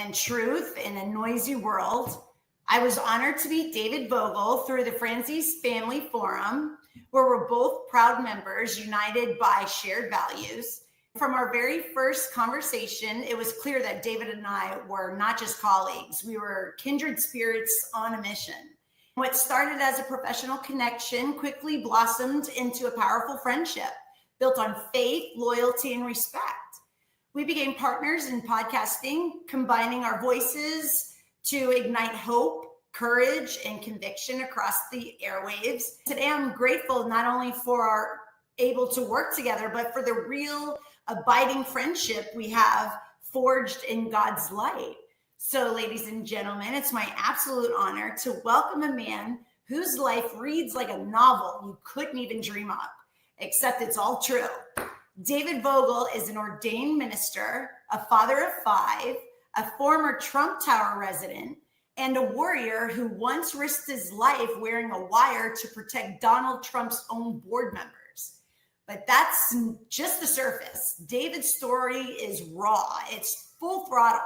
and truth in a noisy world. I was honored to meet David Vogel through the Franzese Family Forum, where we're both proud members united by shared values. From our very first conversation, it was clear that David and I were not just colleagues. We were kindred spirits on a mission. What started as a professional connection quickly blossomed into a powerful friendship built on faith, loyalty, and respect. We became partners in podcasting, combining our voices to ignite hope, courage, and conviction across the airwaves. Today, I'm grateful not only for our able to work together, but for the real abiding friendship we have forged in God's light. So, ladies and gentlemen, it's my absolute honor to welcome a man whose life reads like a novel you couldn't even dream up, except it's all true. David Vogel is an ordained minister, a father of 5, a former Trump Tower resident, and a warrior who once risked his life wearing a wire to protect Donald Trump's own board members. But that's just the surface. David's story is raw. It's full throttle.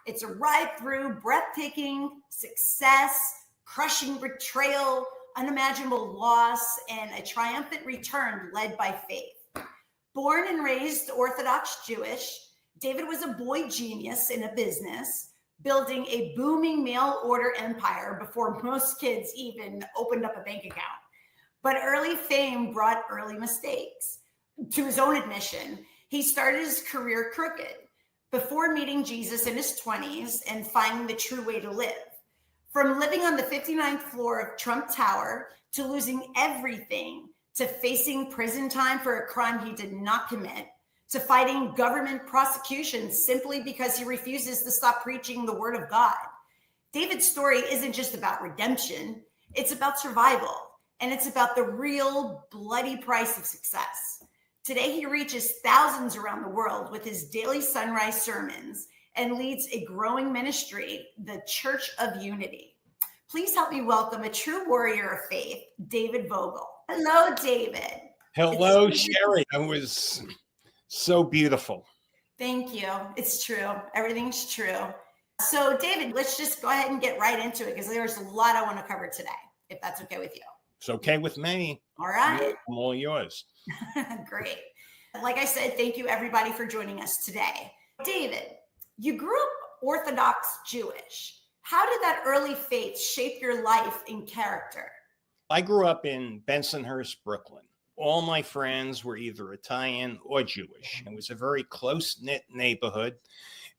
It's a ride through breathtaking success, crushing betrayal, unimaginable loss, and a triumphant return led by faith. Born and raised Orthodox Jewish, David was a boy genius in a business, building a booming mail order empire before most kids even opened up a bank account. But early fame brought early mistakes. To his own admission, he started his career crooked before meeting Jesus in his 20s and finding the true way to live. From living on the 59th floor of Trump Tower to losing everything, to facing prison time for a crime he did not commit, to fighting government prosecution simply because he refuses to stop preaching the word of God. David's story isn't just about redemption, it's about survival, and it's about the real bloody price of success. Today, he reaches thousands around the world with his daily sunrise sermons and leads a growing ministry, the Church of Unity. Please help me welcome a true warrior of faith, David Vogel. Hello, David. Hello, Sherry. That was so beautiful. Thank you. It's true. Everything's true. So, David, let's just go ahead and get right into it because there's a lot I want to cover today, if that's okay with you. It's okay with me. All right. I'm all yours. Great. Like I said, thank you, everybody, for joining us today. David, you grew up Orthodox Jewish. How did that early faith shape your life and character? I grew up in Bensonhurst, Brooklyn. All my friends were either Italian or Jewish. It was a very close-knit neighborhood,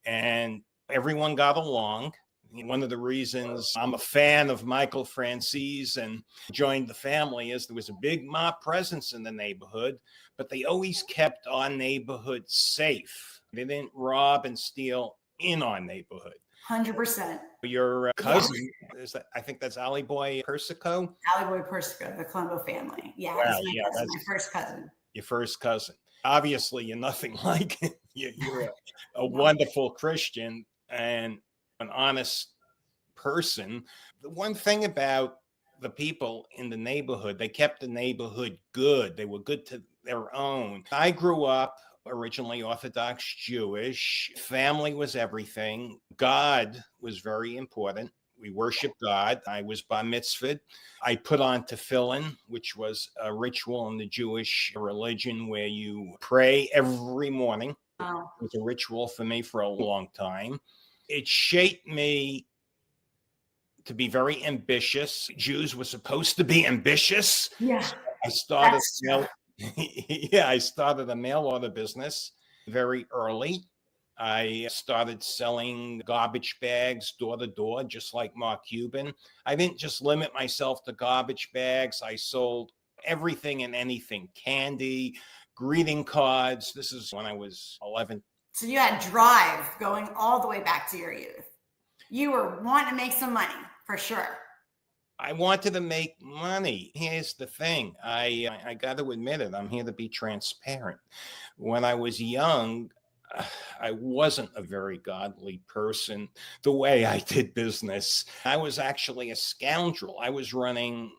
and everyone got along. One of the reasons I'm a fan of Michael Franzese and joined the family is there was a big mob presence in the neighborhood, but they always kept our neighborhood safe. They didn't rob and steal in our neighborhood. 100%. Your cousin, is that, I think that's Ali Boy Persico? Ali Boy Persico, the Colombo family. Yeah, wow, that's my first cousin. Your first cousin. Obviously, you're nothing like it. You're a wonderful Christian and an honest person. The one thing about the people in the neighborhood, they kept the neighborhood good. They were good to their own. I grew up originally Orthodox Jewish. Family was everything. God was very important. We worshiped God. I was bar mitzvahed. I put on tefillin, which was a ritual in the Jewish religion where you pray every morning. Wow. It was a ritual for me for a long time. It shaped me to be very ambitious. Jews were supposed to be ambitious. Yeah. So I started I started a mail order business very early. I started selling garbage bags door to door, just like Mark Cuban. I didn't just limit myself to garbage bags. I sold everything and anything, candy, greeting cards. This is when I was 11. So you had drive going all the way back to your youth. You were wanting to make some money, for sure. I wanted to make money. Here's the thing. I got to admit it. I'm here to be transparent. When I was young, I wasn't a very godly person the way I did business. I was actually a scoundrel. I was running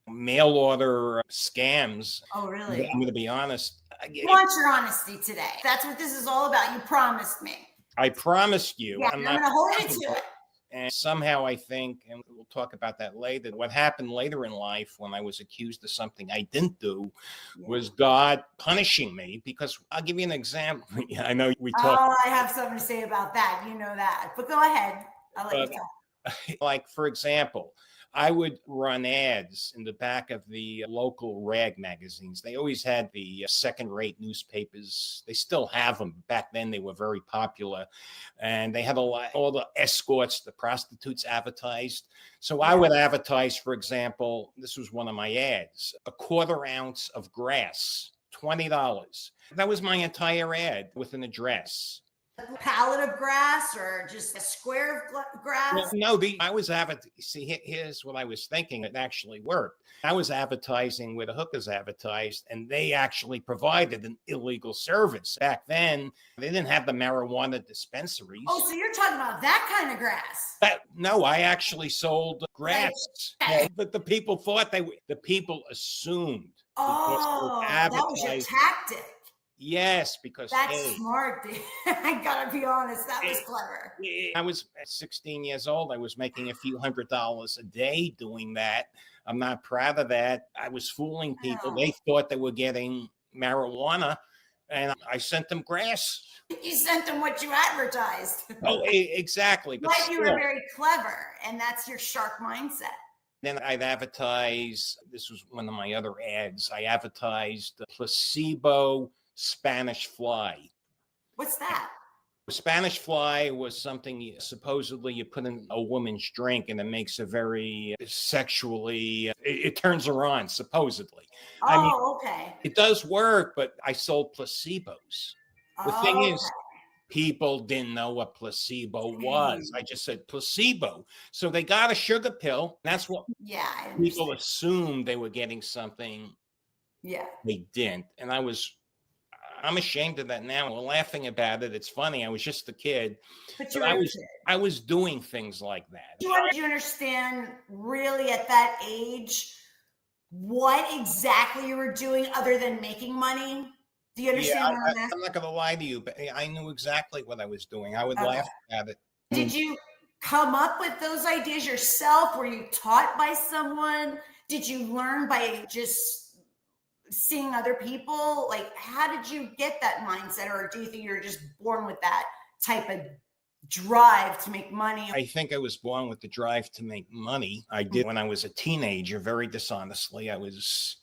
mail order scams. Oh, really? I'm going to be honest. I want your honesty today. That's what this is all about. You promised me. I promised you. Yeah, I'm I'm not. going to hold you to it. And somehow I think, and we'll talk about that later, what happened later in life when I was accused of something I didn't do was God punishing me, because I'll give you an example. I know we talked. Oh, I have something to say about that. You know that. But go ahead. I'll let you talk. Like, for example, I would run ads in the back of the local rag magazines. They always had the second-rate newspapers. They still have them. Back then, they were very popular. And they had all the escorts, the prostitutes advertised. So I would advertise, for example, this was one of my ads, a 1/4 ounce of grass, $20. That was my entire ad with an address. A pallet of grass or just a square of grass? No, I was advertising. See, here's what I was thinking. It actually worked. I was advertising where the hookers advertised, and they actually provided an illegal service. Back then, they didn't have the marijuana dispensaries. Oh, so you're talking about that kind of grass? No, I actually sold grass. But the people thought the people assumed. Oh, that was your tactic. Yes, because that's smart, dude. I gotta be honest, that was clever. I was 16 years old. I was making a few $100s a day doing that. I'm not proud of that. I was fooling people. They thought they were getting marijuana, and I sent them grass. You sent them what you advertised. Oh, exactly. But you were very clever, and that's your shark mindset. Then I'd advertise, this was one of my other ads, I advertised placebo Spanish fly. What's that? Spanish fly was something supposedly you put in a woman's drink and it makes her very sexually, it turns her on, supposedly. Oh, I mean, okay. It does work, but I sold placebos. The thing is, people didn't know what placebo was. I just said placebo. So they got a sugar pill. That's what people assumed they were getting something. Yeah. They didn't. And I'm ashamed of that now. We're laughing about it. It's funny. I was just a kid. But I was doing things like that. Do you understand really at that age what exactly you were doing other than making money? Do you understand what I'm asking? I'm not going to lie to you, but I knew exactly what I was doing. I would laugh at it. Did you come up with those ideas yourself? Were you taught by someone? Did you learn by just seeing other people? Like, how did you get that mindset? Or do you think you're just born with that type of drive to make money? I think I was born with the drive to make money. I did when I was a teenager, very dishonestly. I was,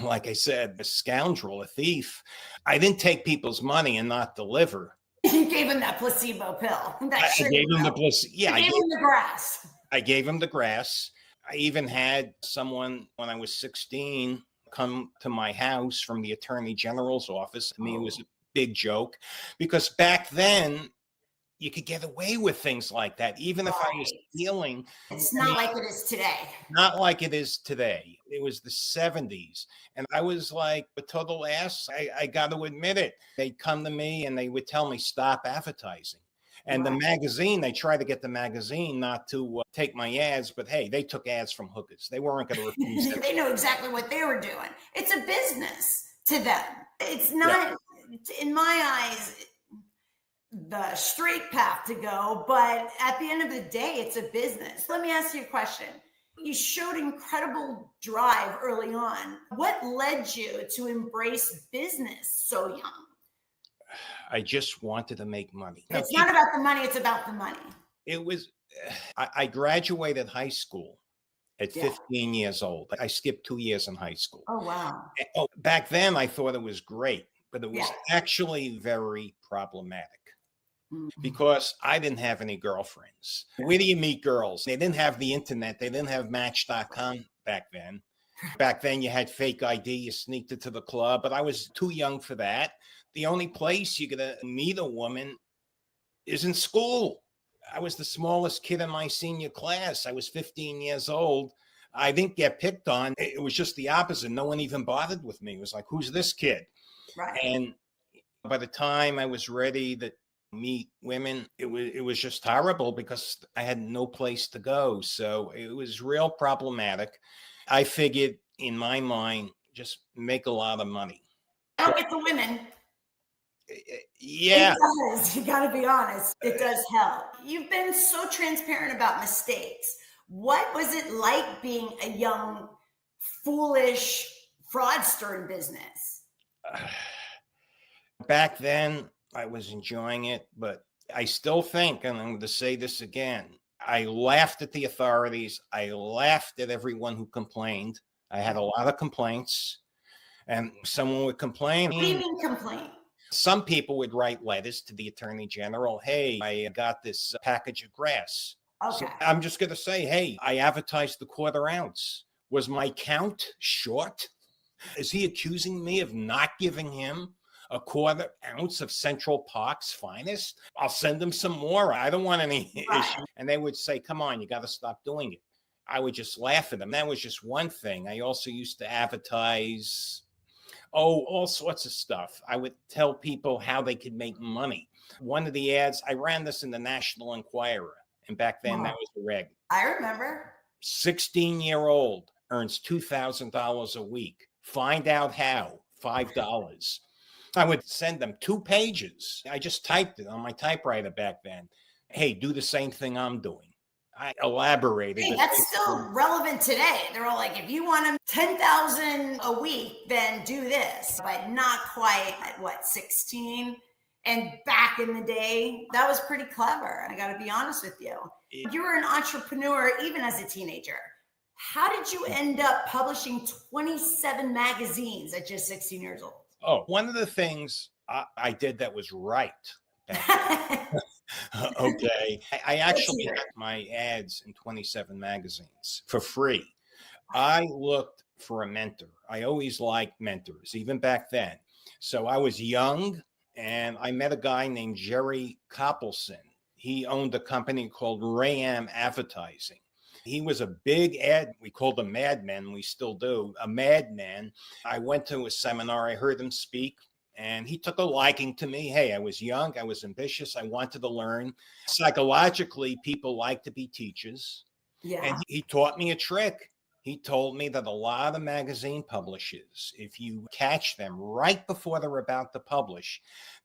like I said, a scoundrel, a thief. I didn't take people's money and not deliver. You gave him that placebo pill. I gave him the placebo. Yeah, I gave him the grass. I gave him the grass. I even had someone when I was 16 come to my house from the Attorney General's office. I mean, it was a big joke because back then you could get away with things like that, even if I was stealing. It's not like it is today. Not like it is today. It was the 70s. And I was like a total ass. I got to admit it. They'd come to me and they would tell me, stop advertising. And the magazine, they tried to get the magazine not to take my ads, but hey, they took ads from hookers. They weren't going to refuse it. They know exactly what they were doing. It's a business to them. It's not, in my eyes, the straight path to go, but at the end of the day, it's a business. Let me ask you a question. You showed incredible drive early on. What led you to embrace business so young? I just wanted to make money. It's not about the money, it's about the money. It was, I graduated high school at 15 years old. I skipped 2 years in high school. Oh, wow. Back then I thought it was great, but it was actually very problematic because I didn't have any girlfriends. Where do you meet girls? They didn't have the internet. They didn't have Match.com back then. Back then you had fake ID, you sneaked into the club, but I was too young for that. The only place you're going to meet a woman is in school. I was the smallest kid in my senior class. I was 15 years old. I didn't get picked on. It was just the opposite. No one even bothered with me. It was like, who's this kid? Right. And by the time I was ready to meet women, it was just horrible because I had no place to go. So it was real problematic. I figured in my mind, just make a lot of money. Don't get the women. Yeah. It does. You got to be honest. It does help. You've been so transparent about mistakes. What was it like being a young, foolish fraudster in business? Back then, I was enjoying it, but I still think, and I'm going to say this again, I laughed at the authorities. I laughed at everyone who complained. I had a lot of complaints, and someone would complain. What do you mean complain? Some people would write letters to the attorney general. Hey, I got this package of grass. Okay. So I'm just going to say, hey, I advertised the quarter ounce. Was my count short? Is he accusing me of not giving him a quarter ounce of Central Park's finest? I'll send him some more. I don't want any issue. And they would say, come on, you got to stop doing it. I would just laugh at them. That was just one thing. I also used to advertise, all sorts of stuff. I would tell people how they could make money. One of the ads, I ran this in the National Enquirer. And back then, that was the reg. I remember. 16-year-old earns $2,000 a week. Find out how. $5. I would send them 2 pages. I just typed it on my typewriter back then. Hey, do the same thing I'm doing. I elaborated. Hey, that's still relevant today. They're all like, if you want them 10,000 a week, then do this. But not quite at what, 16? And back in the day, that was pretty clever. I got to be honest with you. You were an entrepreneur even as a teenager. How did you end up publishing 27 magazines at just 16 years old? Oh, one of the things I did that was right. Okay. I actually got my ads in 27 magazines for free. I looked for a mentor. I always liked mentors, even back then. So I was young, and I met a guy named Jerry Coppelson. He owned a company called SheriAnn Advertising. He was a big ad. We called him madman. We still do. A madman. I went to a seminar. I heard him speak, and he took a liking to me. Hey, I was young. I was ambitious. I wanted to learn. Psychologically, people like to be teachers. Yeah. And he taught me a trick. He told me that a lot of magazine publishers, if you catch them right before they're about to publish,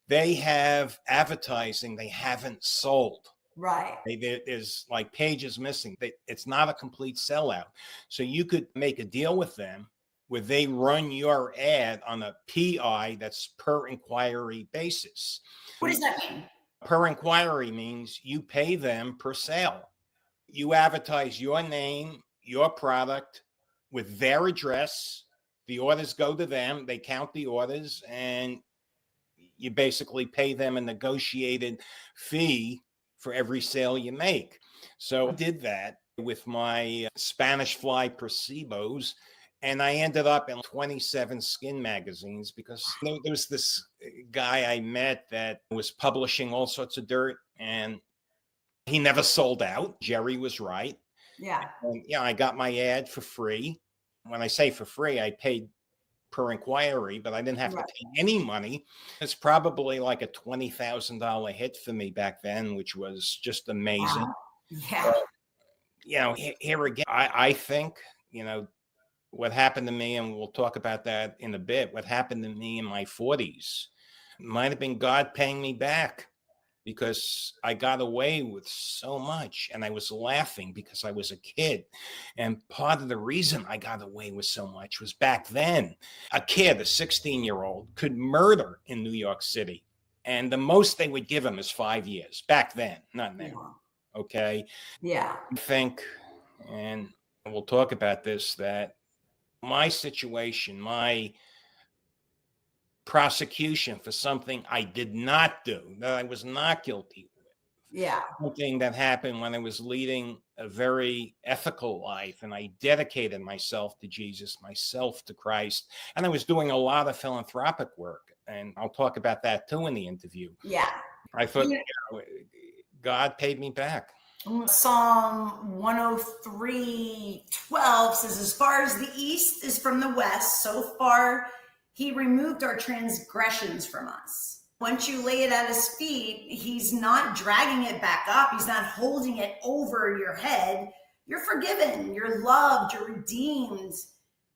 they have advertising they haven't sold. Right. There's like pages missing. It's not a complete sellout. So you could make a deal with them where they run your ad on a PI, that's per inquiry basis. What does that mean? Per inquiry means you pay them per sale. You advertise your name, your product with their address. The orders go to them. They count the orders, and you basically pay them a negotiated fee for every sale you make. So I did that with my Spanish fly placebos, and I ended up in 27 skin magazines because there was this guy I met that was publishing all sorts of dirt, and he never sold out. Jerry was right. Yeah. And, I got my ad for free. When I say for free, I paid per inquiry, but I didn't have to pay any money. It's probably like a $20,000 hit for me back then, which was just amazing. Wow. Yeah. But, here again, I think, what happened to me, and we'll talk about that in a bit, what happened to me in my 40s might have been God paying me back, because I got away with so much, and I was laughing because I was a kid. And part of the reason I got away with so much was back then, a kid, a 16-year-old, could murder in New York City. And the most they would give him is 5 years. Back then, not now. Okay? Yeah. I think, and we'll talk about this, that my situation, my prosecution for something I did not do, that I was not guilty with. Yeah. Something that happened when I was leading a very ethical life, and I dedicated myself to Jesus, myself to Christ, and I was doing a lot of philanthropic work. And I'll talk about that too in the interview. Yeah. I thought God paid me back. Psalm 103:12 says, as far as the east is from the west, so far He removed our transgressions from us. Once you lay it at his feet, he's not dragging it back up. He's not holding it over your head. You're forgiven. You're loved. You're redeemed.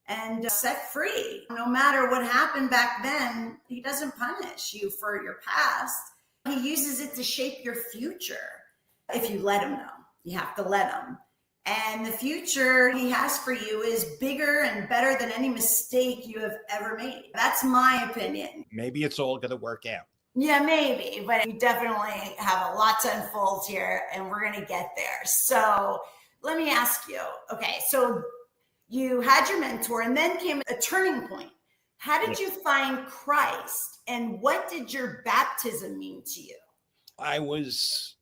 and set free. No matter what happened back then, he doesn't punish you for your past. He uses it to shape your future. If you let him know, you have to let him. And the future he has for you is bigger and better than any mistake you have ever made. That's my opinion. Maybe it's all going to work out. Yeah, maybe, but you definitely have a lot to unfold here, and we're going to get there. So let me ask you, okay, so you had your mentor, and then came a turning point. How did you find Christ, and what did your baptism mean to you? I was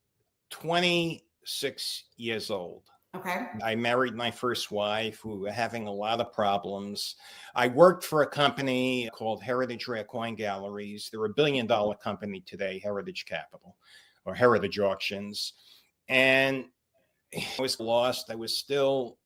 26 years old. Okay. I married my first wife. We were having a lot of problems. I worked for a company called Heritage Rare Coin Galleries. They're $1 billion company today, Heritage Capital or Heritage Auctions. And I was lost. I was still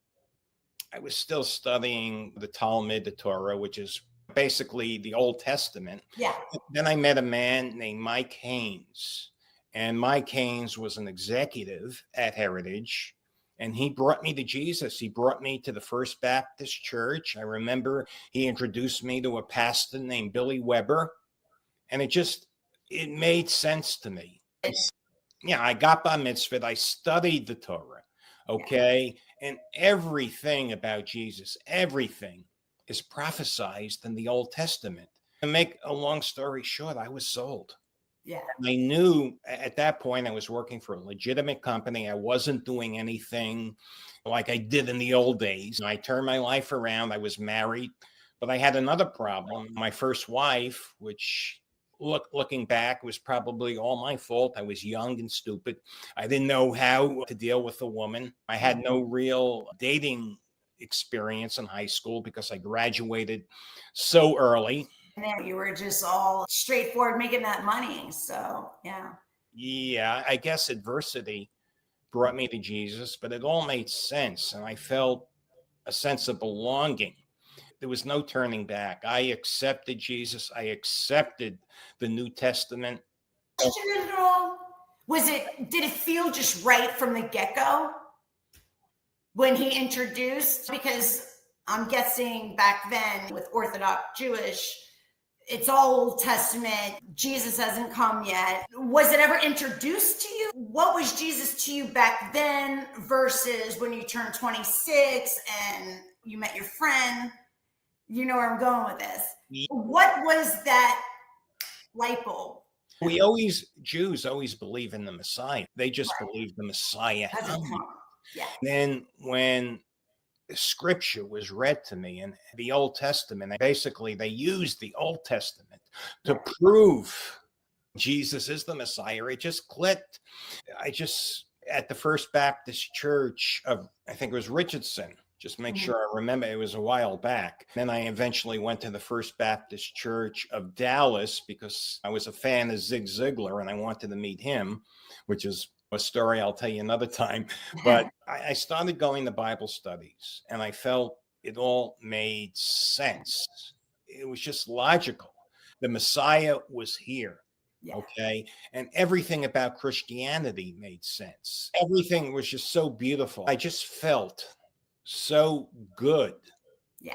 studying the Talmud, the Torah, which is basically the Old Testament. Yeah. Then I met a man named Mike Haynes. And Mike Haynes was an executive at Heritage. And he brought me to Jesus. He brought me to the First Baptist Church. I remember he introduced me to a pastor named Billy Weber. And it made sense to me. Yeah, I got bar mitzvah. I studied the Torah. Okay. And everything about Jesus, everything is prophesied in the Old Testament. To make a long story short, I was sold. Yeah. I knew at that point I was working for a legitimate company. I wasn't doing anything like I did in the old days. I turned my life around. I was married, but I had another problem. My first wife, which looking back was probably all my fault. I was young and stupid. I didn't know how to deal with a woman. I had no real dating experience in high school because I graduated so early. And then you were just all straightforward making that money. So, yeah. Yeah, I guess adversity brought me to Jesus, but it all made sense. And I felt a sense of belonging. There was no turning back. I accepted Jesus. I accepted the New Testament. Question it at all? Did it feel just right from the get-go when he introduced? Because I'm guessing back then with Orthodox Jewish, it's all Old Testament. Jesus hasn't come yet. Was it ever introduced to you? What was Jesus to you back then versus when you turned 26 and you met your friend? You know where I'm going with this. Yeah. What was that light bulb? Jews always believe in the Messiah. They just believe the Messiah. Yeah. Then when scripture was read to me in the Old Testament, basically they used the Old Testament to prove Jesus is the Messiah. It just clicked. At the First Baptist Church of, I think it was Richardson, just make sure I remember, it was a while back. Then I eventually went to the First Baptist Church of Dallas because I was a fan of Zig Ziglar and I wanted to meet him, which is a story I'll tell you another time. But I started going to Bible studies and I felt it all made sense. It was just logical. The Messiah was here. Yeah. Okay. And everything about Christianity made sense. Everything was just so beautiful. I just felt so good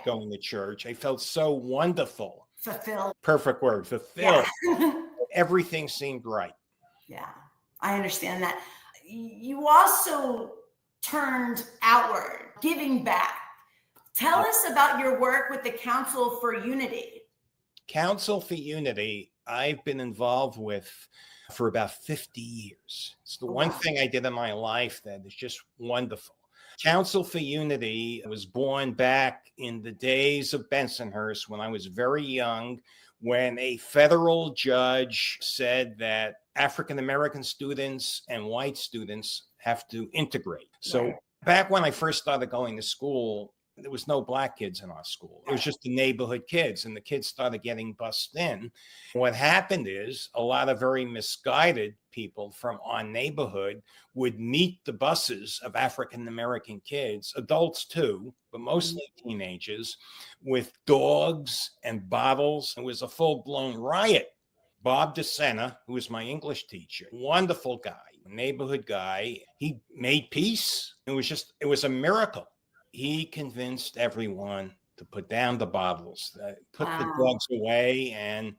going to church. I felt so wonderful. Fulfilled. Perfect word. Fulfilled. Yeah. Everything seemed right. Yeah. I understand that. You also turned outward, giving back. Tell us about your work with the Council for Unity. Council for Unity, I've been involved with for about 50 years. It's the one thing I did in my life that is just wonderful. Council for Unity was born back in the days of Bensonhurst when I was very young, when a federal judge said that African-American students and white students have to integrate. So back when I first started going to school, there was no black kids in our school. It was just the neighborhood kids, and the kids started getting bussed in. What happened is a lot of very misguided people from our neighborhood would meet the buses of African-American kids, adults too, but mostly teenagers, with dogs and bottles. It was a full-blown riot. Bob DeSena, who was my English teacher, wonderful guy, neighborhood guy, he made peace. It was a miracle. He convinced everyone to put down the bottles, put the Wow. drugs away. And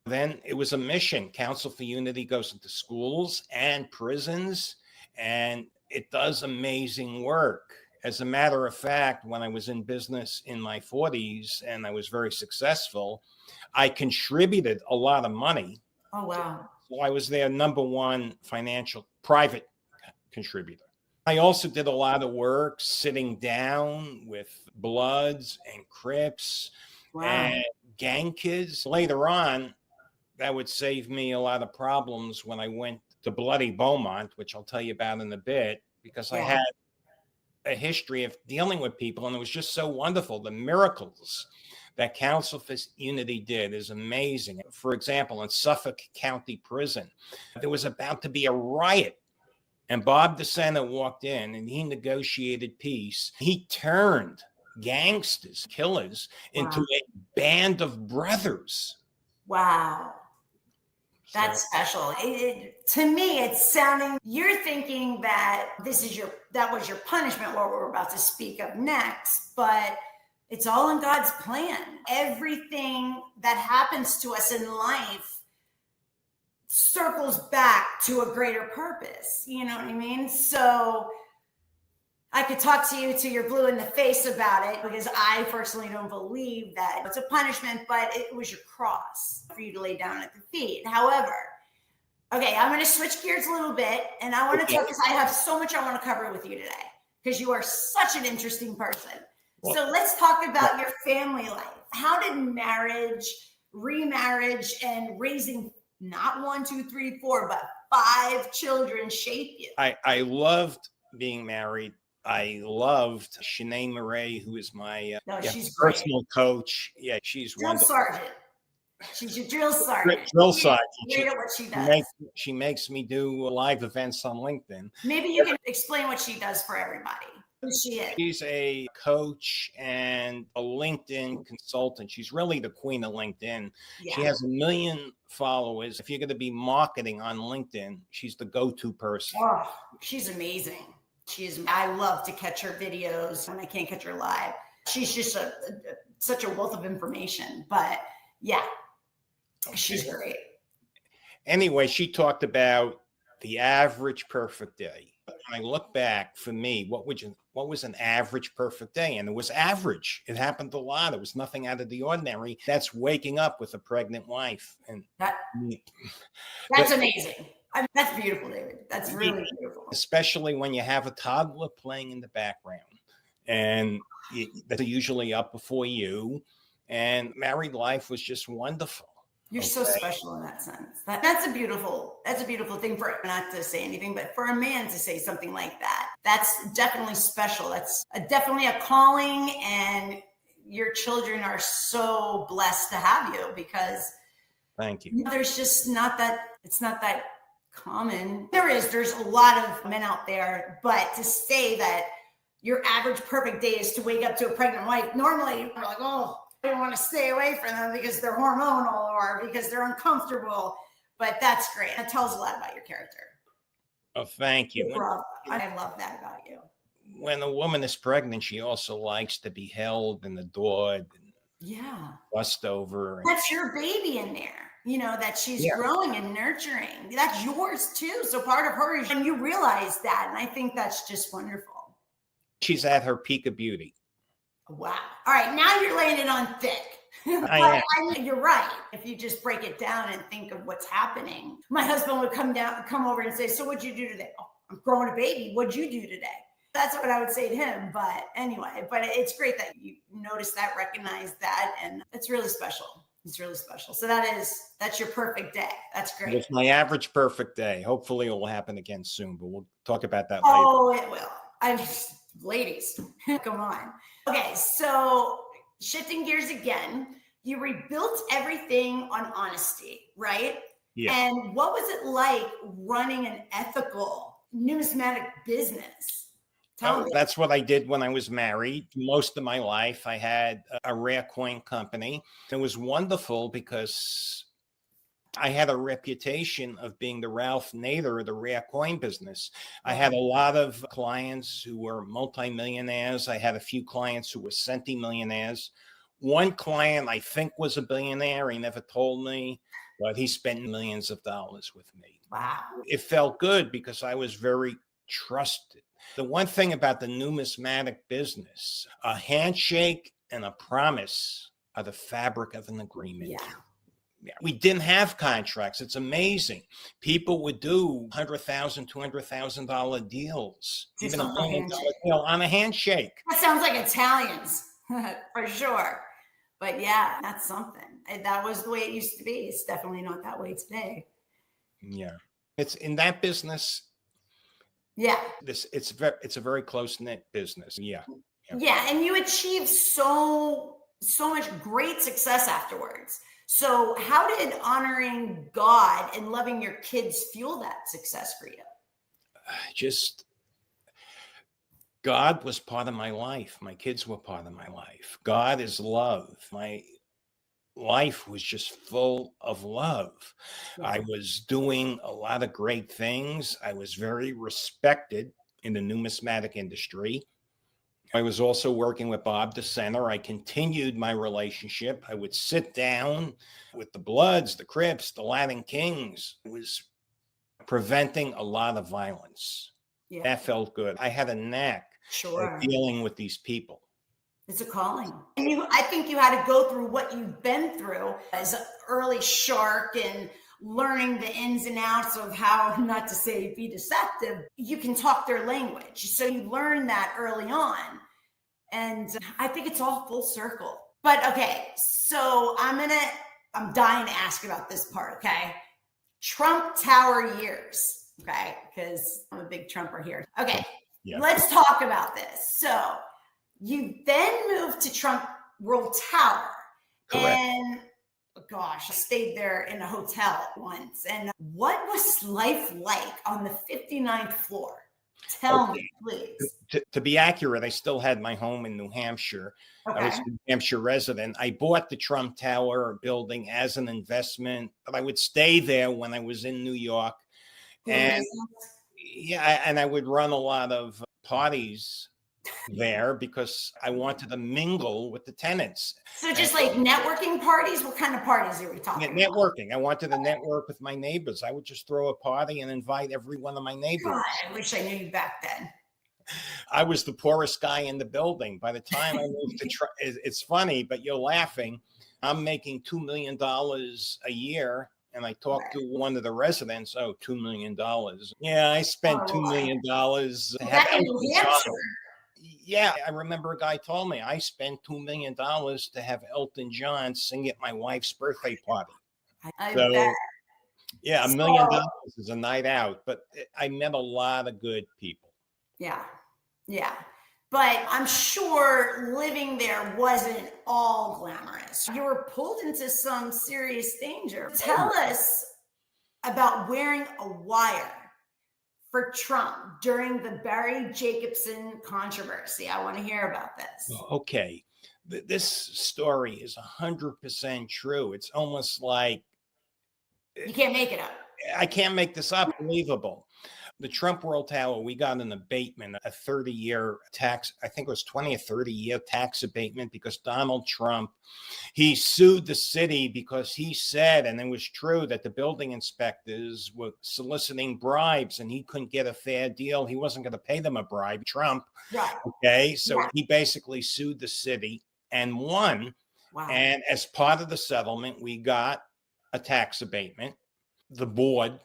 then it was a mission. Council for Unity goes into schools and prisons, and it does amazing work. As a matter of fact, when I was in business in my 40s and I was very successful, I contributed a lot of money. Oh, wow. So I was their number one financial private contributor. I also did a lot of work sitting down with Bloods and Crips and gang kids. Later on, that would save me a lot of problems when I went to Bloody Beaumont, which I'll tell you about in a bit, because I had a history of dealing with people, and it was just so wonderful. The miracles that Council for Unity did is amazing. For example, in Suffolk County Prison, there was about to be a riot, and Bob DeSena walked in and he negotiated peace. He turned gangsters, killers, into a band of brothers. Wow. That's special. To me, it's sounding, you're thinking that that was your punishment, what we're about to speak of next, but it's all in God's plan. Everything that happens to us in life circles back to a greater purpose. You know what I mean? So I could talk to you till you're blue in the face about it, because I personally don't believe that it's a punishment, but it was your cross for you to lay down at the feet. However, okay, I'm going to switch gears a little bit, and I want to talk, because I have so much I want to cover with you today, because you are such an interesting person. So let's talk about your family life. How did marriage, remarriage, and raising not 1, 2, 3, 4, but 5 children shape you? I loved being married. I loved Shanae Murray, who is my personal coach. Yeah, she's drill wonderful. Sergeant. She's your drill sergeant. Drill sergeant. Great at what she does. She makes me do live events on LinkedIn. Maybe you can explain what she does for everybody. Who she is. She's a coach and a LinkedIn consultant. She's really the queen of LinkedIn. Yeah. She has 1 million followers. If you're going to be marketing on LinkedIn, she's the go-to person. Oh, she's amazing. I love to catch her videos when I can't catch her live. She's just such a wealth of information, but yeah, she's great. Anyway, she talked about the average perfect day. When I look back, for me, what was an average perfect day? And it was average. It happened a lot. It was nothing out of the ordinary. That's waking up with a pregnant wife. And that's amazing. That's beautiful, David. That's really beautiful. Especially when you have a toddler playing in the background, and they're usually up before you. And married life was just wonderful. You're so special in that sense. That's a beautiful thing, for not to say anything, but for a man to say something like that. That's definitely special. That's definitely a calling, and your children are so blessed to have you, because thank you. There's just it's not that common. There's a lot of men out there, but to say that your average perfect day is to wake up to a pregnant wife, normally we're like, oh, I don't want to stay away from them because they're hormonal or because they're uncomfortable. But that's great. That tells a lot about your character. Oh, thank you. I love that about you. When a woman is pregnant, she also likes to be held and adored and fussed over. That's your baby in there. You know, that she's growing and nurturing. That's yours too. So part of her is, and you realize that. And I think that's just wonderful. She's at her peak of beauty. Wow. All right. Now you're laying it on thick. I mean, you're right. If you just break it down and think of what's happening. My husband would come over and say, so what'd you do today? Oh, I'm growing a baby. What'd you do today? That's what I would say to him. But anyway, it's great that you notice that, recognize that. And it's really special. It's really special. So that's your perfect day. That's great. It's my average perfect day. Hopefully it will happen again soon, but we'll talk about that later. Oh, it will. Ladies, come on. Okay, so shifting gears again, you rebuilt everything on honesty, right? Yeah. And what was it like running an ethical numismatic business? That's what I did when I was married. Most of my life, I had a rare coin company. It was wonderful because I had a reputation of being the Ralph Nader of the rare coin business. I had a lot of clients who were multimillionaires. I had a few clients who were centimillionaires. One client I think was a billionaire. He never told me, but he spent millions of dollars with me. Wow. It felt good because I was very trusted. The one thing about the numismatic business, a handshake and a promise are the fabric of an agreement. Yeah. We didn't have contracts. It's amazing. People would do $100,000, $200,000 deals, Just even a off a $1 million handshake. deal on a handshake. That sounds like Italians for sure. But yeah, that's something. That was the way it used to be. It's definitely not that way today. Yeah. It's in that business. Yeah. It's a very close-knit business. Yeah. Yeah. And you achieved so much great success afterwards. So how did honoring God and loving your kids fuel that success for you? Just God was part of my life. My kids were part of my life. God is love. My life was just full of love. Yeah. I was doing a lot of great things. I was very respected in the numismatic industry. I was also working with Bob DeCenter. I continued my relationship. I would sit down with the Bloods, the Crips, the Latin Kings. It was preventing a lot of violence. Yeah. That felt good. I had a knack Sure. at dealing with these people. It's a calling. And I think you had to go through what you've been through as an early shark and learning the ins and outs of how not to say be deceptive. You can talk their language. So you learn that early on. And I think it's all full circle. But okay, so I'm dying to ask about this part, okay? Trump Tower years, okay? Because I'm a big Trumper here. Okay, yeah. Let's talk about this. So you then moved to Trump World Tower. Correct. And gosh, I stayed there in a hotel once. And what was life like on the 59th floor? Tell me, please. To be accurate, I still had my home in New Hampshire. Okay. I was a New Hampshire resident. I bought the Trump Tower building as an investment, but I would stay there when I was in New York. And yeah, and I would run a lot of parties there because I wanted to mingle with the tenants. So just like networking parties? What kind of parties are we talking about? Networking. I wanted to network with my neighbors. I would just throw a party and invite every one of my neighbors. God, I wish I knew you back then. I was the poorest guy in the building. By the time I moved to it's funny, but you're laughing. I'm making $2 million a year. And I talked to one of the residents, $2 million. Yeah, I spent $2 million to have Elton John. Yeah, I remember a guy told me I spent $2 million to have Elton John sing at my wife's birthday party. I bet. Yeah, $1 million is a night out, but I met a lot of good people. Yeah, yeah. But I'm sure living there wasn't all glamorous. You were pulled into some serious danger. Tell us about wearing a wire for Trump during the Barry Jacobson controversy. I want to hear about this. Okay. This story is 100% true. It's almost like... You can't make it up. I can't make this up. Believable. The Trump World Tower, we got an abatement, a 30-year tax, I think it was 20 or 30-year tax abatement because Donald Trump, he sued the city because he said, and it was true, that the building inspectors were soliciting bribes and he couldn't get a fair deal. He wasn't going to pay them a bribe, Trump. Right. Okay, so he basically sued the city and won. Wow. And as part of the settlement, we got a tax abatement. The board,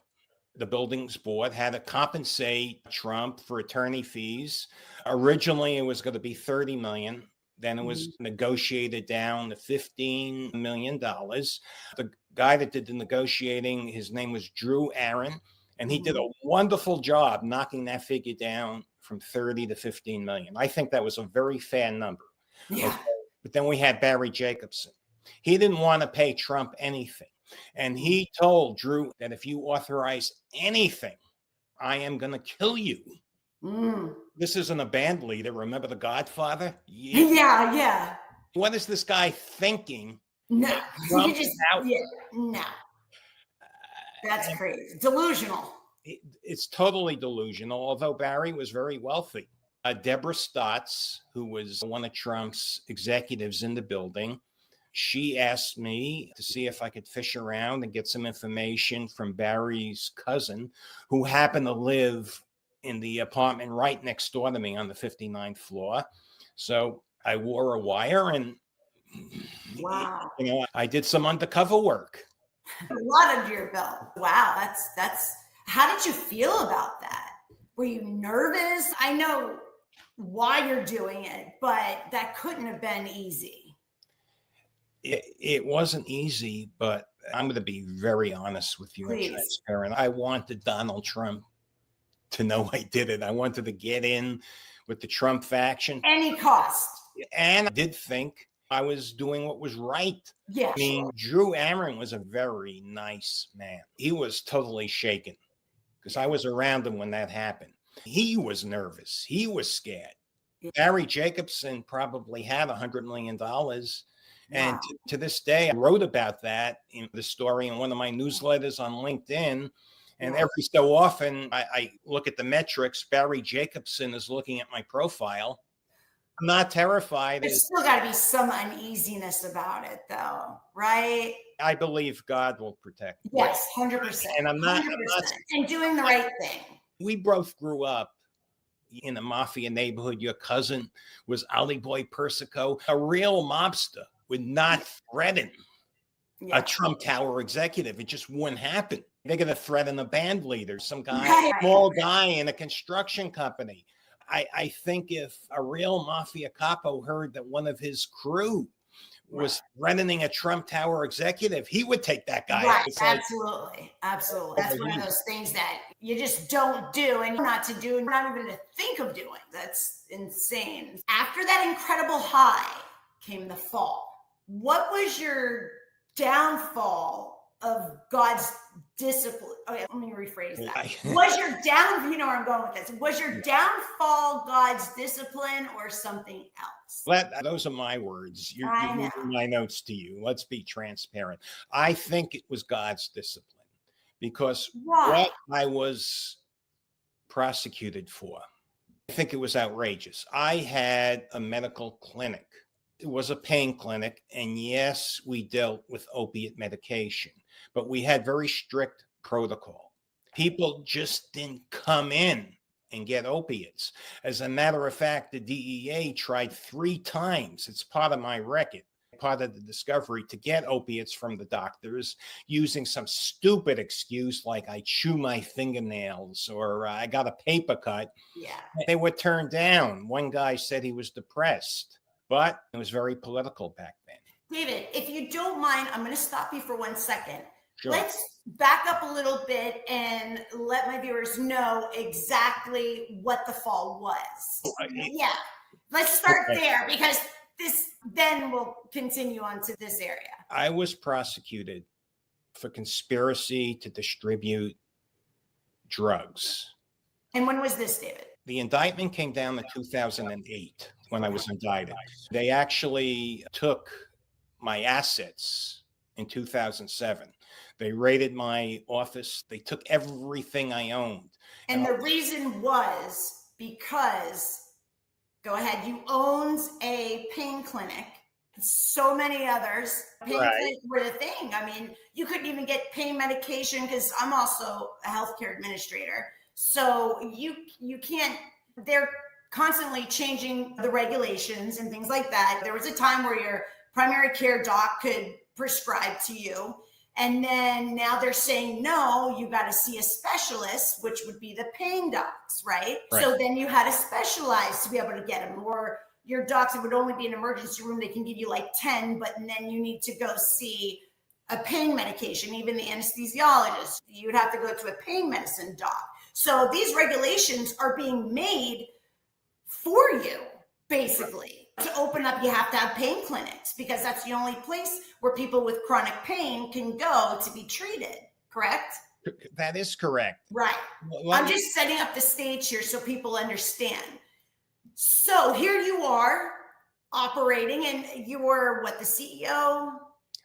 the buildings board, had to compensate Trump for attorney fees. Originally, it was going to be $30 million. Then it was negotiated down to $15 million. The guy that did the negotiating, his name was Drew Aaron, and he did a wonderful job knocking that figure down from 30 to 15 million. I think that was a very fair number. Yeah. Okay. But then we had Barry Jacobson. He didn't want to pay Trump anything. And he told Drew that if you authorize anything, I am going to kill you. This isn't a band leader. Remember The Godfather? Yeah. What is this guy thinking? No. No. That's crazy. Delusional. It's totally delusional, although Barry was very wealthy. Deborah Stotts, who was one of Trump's executives in the building, she asked me to see if I could fish around and get some information from Barry's cousin, who happened to live in the apartment right next door to me on the 59th floor. So I wore a wire and, wow, I did some undercover work. A lot under your belt. Wow, that's. How did you feel about that? Were you nervous? I know why you're doing it, but that couldn't have been easy. It wasn't easy, but I'm going to be very honest with you and transparent. I wanted Donald Trump to know I did it. I wanted to get in with the Trump faction. Any cost. And I did think I was doing what was right. Yeah. I mean, Drew Aaron was a very nice man. He was totally shaken because I was around him when that happened. He was nervous. He was scared. Yeah. Barry Jacobson probably had $100 million. And wow. to this day, I wrote about that in the story in one of my newsletters on LinkedIn. And every so often, I look at the metrics. Barry Jacobson is looking at my profile. I'm not terrified. There's still got to be some uneasiness about it, though, right? I believe God will protect me. Yes, 100%. And I'm not and doing the right thing. We both grew up in a mafia neighborhood. Your cousin was Ali Boy Persico. A real mobster would not threaten a Trump Tower executive. It just wouldn't happen. They're going to threaten a band leader, some guy, small guy in a construction company. I think if a real mafia capo heard that one of his crew was threatening a Trump Tower executive, he would take that guy. Right, absolutely. Absolutely. That's one of those things that you just don't do and not to do and not even to think of doing. That's insane. After that incredible high came the fall. What was your downfall of God's discipline? Okay, let me rephrase that. Was your you know where I'm going with this. Was your downfall God's discipline or something else? Those are my words. You're moving my notes to you. Let's be transparent. I think it was God's discipline because what I was prosecuted for, I think it was outrageous. I had a medical clinic. It was a pain clinic. And yes, we dealt with opiate medication, but we had very strict protocol. People just didn't come in and get opiates. As a matter of fact, the DEA tried 3 times. It's part of my record, part of the discovery, to get opiates from the doctors using some stupid excuse like I chew my fingernails or I got a paper cut. Yeah. They were turned down. One guy said he was depressed, but it was very political back then. David, if you don't mind, I'm going to stop you for 1 second. Sure. Let's back up a little bit and let my viewers know exactly what the fall was. Yeah, let's start there because then we'll continue on to this area. I was prosecuted for conspiracy to distribute drugs. And when was this, David? The indictment came down in 2008 when I was indicted. They actually took my assets in 2007. They raided my office. They took everything I owned. And the reason was because, go ahead, you owned a pain clinic. So many others. Pain clinics were the thing. I mean, you couldn't even get pain medication because I'm also a healthcare administrator. So you can't, they're constantly changing the regulations and things like that. There was a time where your primary care doc could prescribe to you. And then now they're saying, no, you got to see a specialist, which would be the pain docs, right? So then you had to specialize to be able to get them. Or your docs, it would only be an emergency room. They can give you like 10, but then you need to go see a pain medication. Even the anesthesiologist, you'd have to go to a pain medicine doc. So these regulations are being made for you, basically. To open up, you have to have pain clinics because that's the only place where people with chronic pain can go to be treated, correct? That is correct. Right. I'm just setting up the stage here so people understand. So here you are operating and you were what, the CEO?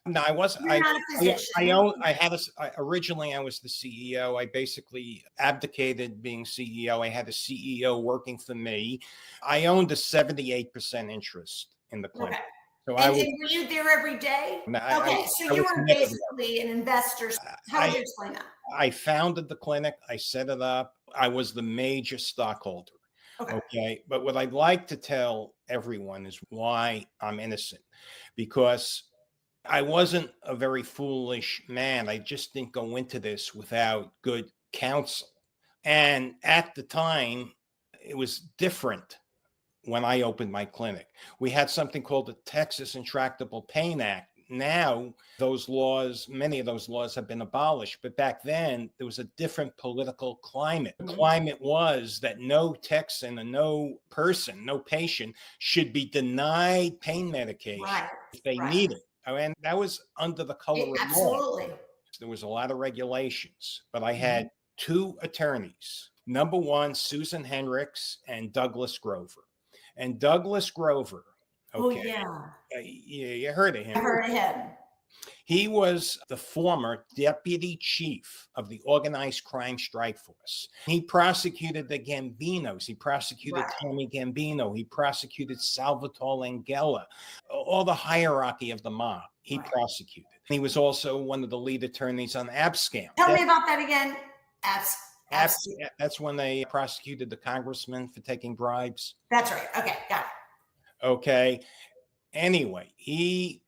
No, I wasn't. You're not a physician. Originally I was the CEO. I basically abdicated being CEO. I had a CEO working for me. I owned a 78% interest in the clinic. Okay. So And were you there every day? No, Okay, so you were basically an investor. How would you explain that? I founded the clinic. I set it up. I was the major stockholder. Okay. But what I'd like to tell everyone is why I'm innocent, because I wasn't a very foolish man. I just didn't go into this without good counsel. And at the time, it was different when I opened my clinic. We had something called the Texas Intractable Pain Act. Now, those laws, many of those laws have been abolished. But back then, there was a different political climate. The climate was that no Texan and no person, no patient should be denied pain medication if they need it. And that was under the color of law. There was a lot of regulations, but I had two attorneys. Number one, Susan Henricks and Douglas Grover. And Douglas Grover, you heard of him. I heard of him. He was the former deputy chief of the organized crime strike force. He prosecuted the Gambinos. He prosecuted Tommy Gambino. He prosecuted Salvatore Langella. All the hierarchy of the mob, he prosecuted. He was also one of the lead attorneys on Abscam. Tell me about that again. That's when they prosecuted the congressman for taking bribes. That's right. Okay, got it. Okay. Anyway, he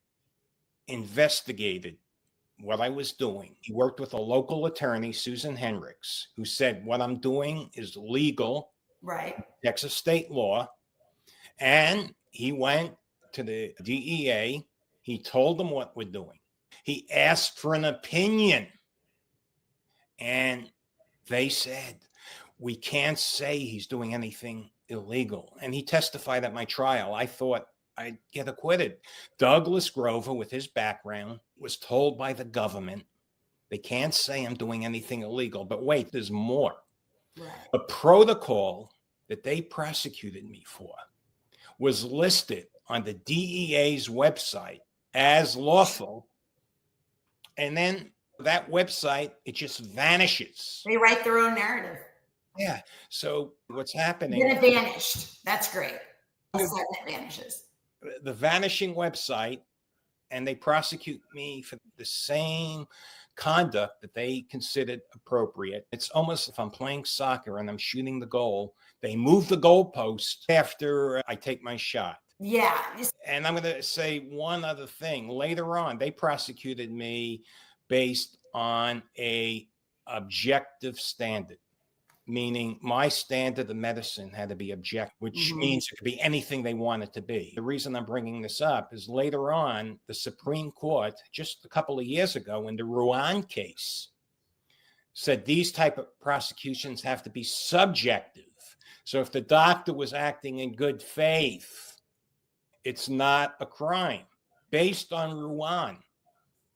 investigated what I was doing. He worked with a local attorney, Susan Henricks, who said, what I'm doing is legal, Texas state law. And he went to the DEA. He told them what we're doing. He asked for an opinion. And they said, we can't say he's doing anything illegal. And he testified at my trial. I thought I'd get acquitted. Douglas Grover, with his background, was told by the government, they can't say I'm doing anything illegal. But wait, there's more. The protocol that they prosecuted me for was listed on the DEA's website as lawful. And then that website, it just vanishes. They write their own narrative. Yeah. So what's happening? Then it vanished. That's great. It vanishes. The vanishing website, and they prosecute me for the same conduct that they considered appropriate. It's almost if I'm playing soccer and I'm shooting the goal, they move the goalpost after I take my shot. Yeah. And I'm going to say one other thing. Later on, they prosecuted me based on a objective standard, meaning my standard of medicine had to be objective, which means it could be anything they want it to be. The reason I'm bringing this up is later on, the Supreme Court, just a couple of years ago in the Ruan case, said these type of prosecutions have to be subjective. So if the doctor was acting in good faith, it's not a crime. Based on Ruan,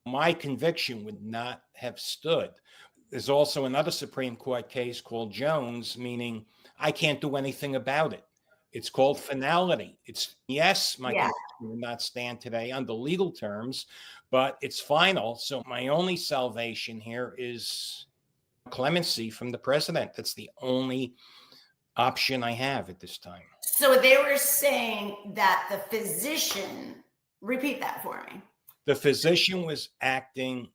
my conviction would not have stood. There's also another Supreme Court case called Jones, meaning I can't do anything about it. It's called finality. It's my conviction would not stand today under legal terms, but it's final. So my only salvation here is clemency from the president. That's the only option I have at this time. So they were saying that the physician, repeat that for me. The physician was acting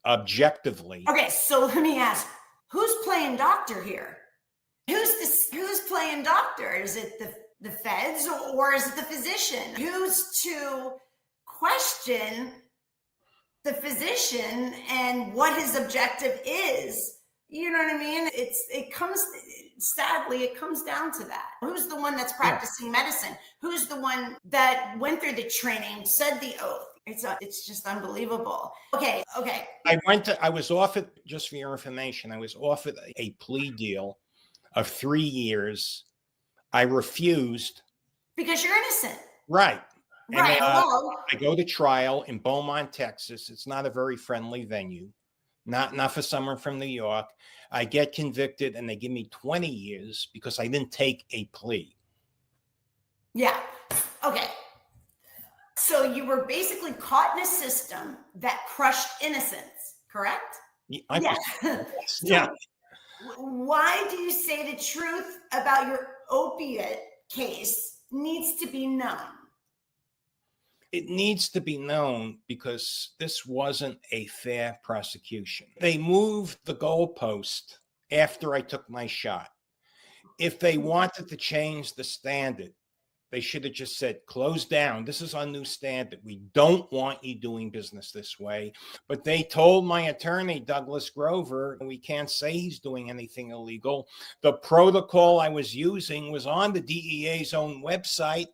objectively. Okay, so let me ask, who's playing doctor here? Who's playing doctor? Is it the feds or is it the physician? Who's to question the physician and what his objective is? You know what I mean? Sadly, it comes down to that. Who's the one that's practicing medicine? Who's the one that went through the training, said the oath? It's just unbelievable. Okay. I was offered, just for your information, I was offered a plea deal of 3 years. I refused. Because you're innocent. Right. Right. I go to trial in Beaumont, Texas. It's not a very friendly venue. Not for someone from New York. I get convicted and they give me 20 years because I didn't take a plea. Yeah. Okay. So you were basically caught in a system that crushed innocence, correct? Yeah. So Yeah. why do you say the truth about your opiate case needs to be known? It needs to be known because this wasn't a fair prosecution. They moved the goalpost after I took my shot. If they wanted to change the standard, they should have just said, close down. This is our new standard. We don't want you doing business this way. But they told my attorney, Douglas Grover, we can't say he's doing anything illegal. The protocol I was using was on the DEA's own website.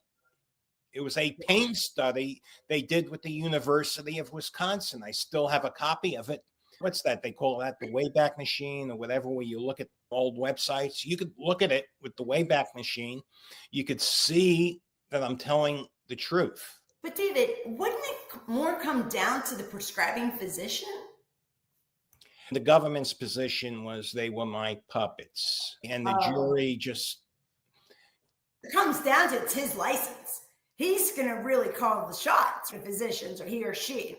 It was a pain study they did with the University of Wisconsin. I still have a copy of it. What's that? They call that the Wayback Machine or whatever, where you look at old websites. You could look at it with the Wayback Machine. You could see that I'm telling the truth. But David, wouldn't it more come down to the prescribing physician? The government's position was they were my puppets. And the jury just... It comes down to it's his license. He's going to really call the shots for physicians, or he or she.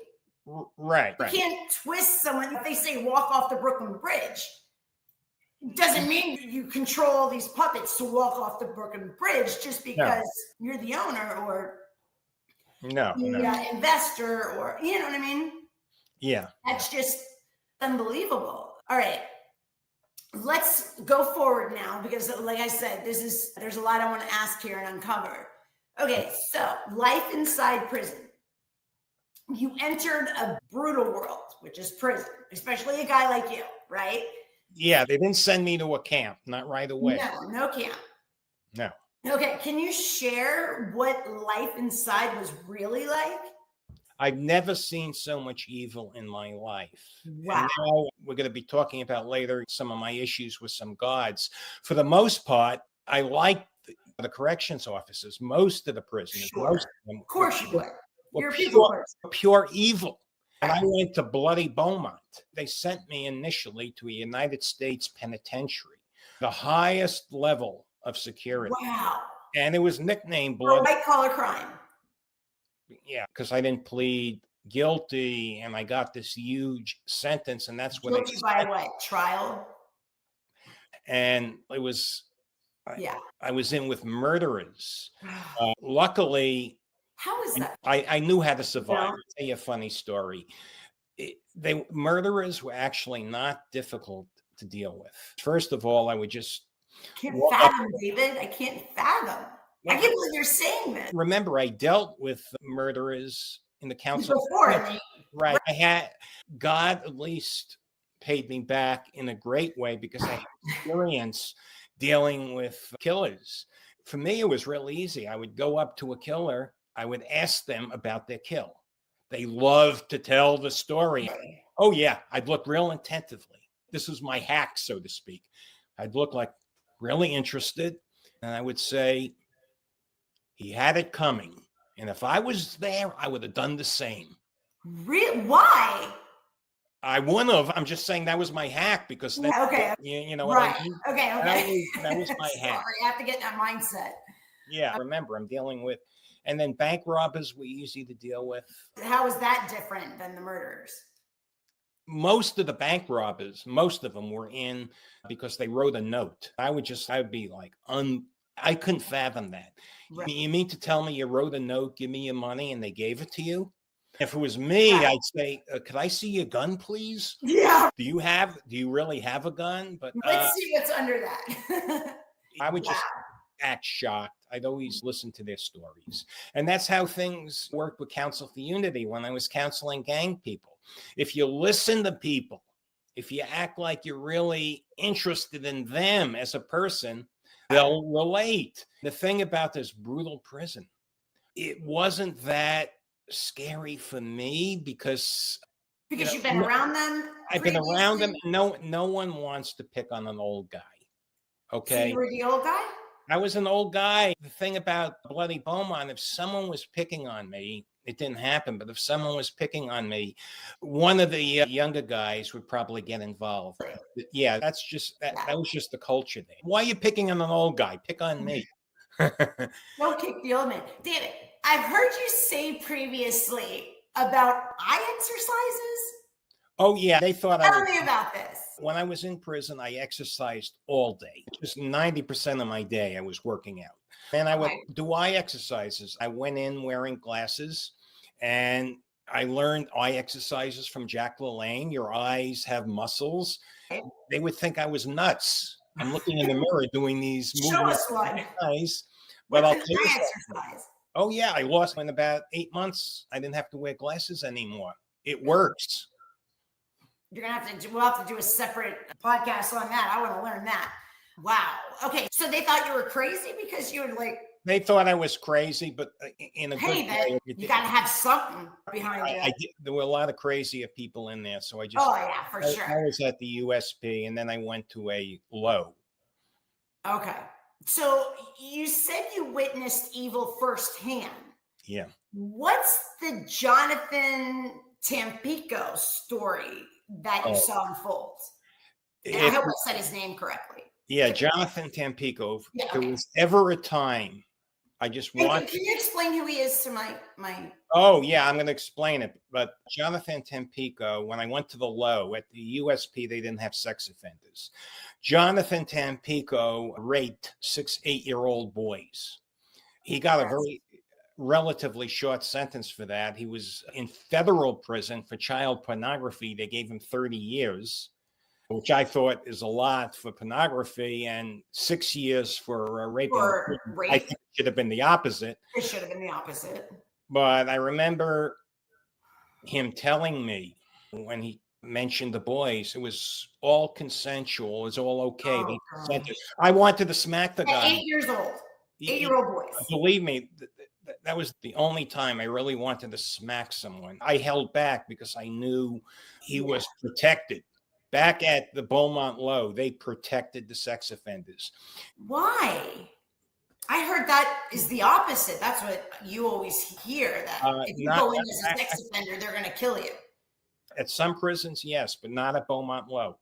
Right. You can't twist someone. If they say walk off the Brooklyn Bridge, doesn't mean you control these puppets to walk off the Brooklyn Bridge just because you're the owner or the investor, or you know what I mean? Yeah. That's just unbelievable. All right. Let's go forward now, because like I said, there's a lot I want to ask here and uncover. Okay, so life inside prison. You entered a brutal world, which is prison, especially a guy like you, right? Yeah, they didn't send me to a camp, not right away. No camp. No. Okay, can you share what life inside was really like? I've never seen so much evil in my life. Wow. And now we're going to be talking about later some of my issues with some guards. For the most part, I like the corrections officers, most of the prisoners. Sure. Most of them, of course you would. You're a people person. Pure evil. And I went to Bloody Beaumont. They sent me initially to a United States penitentiary, the highest level of security. Wow. And it was nicknamed Bloody. White collar crime. Yeah, because I didn't plead guilty and I got this huge sentence, and that's what guilty by what? Trial? And it was, I was in with murderers. Luckily, how is that? I knew how to survive. I'll tell you a funny story. Murderers were actually not difficult to deal with. First of all, I would just can't fathom, David. I can't fathom. I can't believe you're saying this. Remember, I dealt with murderers in the council. Before. Right. I had, God at least paid me back in a great way because I had experience dealing with killers. For me, it was real easy. I would go up to a killer. I would ask them about their kill. They love to tell the story. Oh, yeah. I'd look real attentively. This was my hack, so to speak. I'd look like really interested. And I would say, he had it coming. And if I was there, I would have done the same. Really? Why? I wouldn't have. I'm just saying that was my hack because then, you know what I mean? Okay. That was my hack. I have to get in that mindset. Yeah, remember, I'm dealing with, and then bank robbers were easy to deal with. How is that different than the murderers? Most of the bank robbers, most of them were in because they wrote a note. I would be like, I couldn't fathom that. Right. You mean to tell me you wrote a note, give me your money, and they gave it to you? If it was me, I'd say, could I see your gun, please? Yeah. Do you really have a gun? But let's see what's under that. I would just act shocked. I'd always listen to their stories. And that's how things worked with Counsel for Unity when I was counseling gang people. If you listen to people, if you act like you're really interested in them as a person, they'll relate. The thing about this brutal prison, it wasn't that scary for me because you've been around them. I've been around them. No one wants to pick on an old guy. Okay. So you were the old guy? I was an old guy. The thing about Bloody Beaumont, if someone was picking on me, it didn't happen, but if someone was picking on me, one of the younger guys would probably get involved. Yeah, that was just the culture there. Why are you picking on an old guy? Pick on me. Don't kick the old man. David, I've heard you say previously about eye exercises. Oh, yeah. They thought Tell me about this. when I was in prison, I exercised all day. Just 90% of my day, I was working out. And I would do eye exercises. I went in wearing glasses, and I learned eye exercises from Jack LaLanne. Your eyes have muscles. They would think I was nuts. I'm looking in the mirror doing these movements. Show us one. Eyes. But I'll What's tell an you eye something. exercise? Oh, yeah. I lost in about 8 months. I didn't have to wear glasses anymore. It works. You're gonna have to. We'll have to do a separate podcast on that. I want to learn that. Wow. Okay. So they thought you were crazy because you were like. They thought I was crazy, but in a good way. You got to have something behind you. There were a lot of crazier people in there, so I just. Oh yeah, for sure. I was at the USP, and then I went to a low. Okay. So you said you witnessed evil firsthand. Yeah. What's the Jonathan Tampico story that you saw unfold? And I hope I said his name correctly. Yeah, Jonathan Tampico. Yeah, okay. There was ever a time I just want. Can you explain who he is to my? Oh yeah, I'm going to explain it. But Jonathan Tampico, when I went to the low at the USP, they didn't have sex offenders. Jonathan Tampico raped 6 8-year-old boys. He got a very relatively short sentence for that. He was in federal prison for child pornography. They gave him 30 years, which I thought is a lot for pornography, and 6 years for rape. I think it should have been the opposite. It should have been the opposite. But I remember him telling me when he mentioned the boys, it was all consensual. It was all okay. They consented. I wanted to smack the guy. 8 years old. 8-year-old boys. Believe me, that was the only time I really wanted to smack someone. I held back because I knew he was protected. Back at the Beaumont Low, they protected the sex offenders. Why? I heard that is the opposite. That's what you always hear, that if you go in as a sex offender, they're going to kill you. At some prisons, yes, but not at Beaumont Low.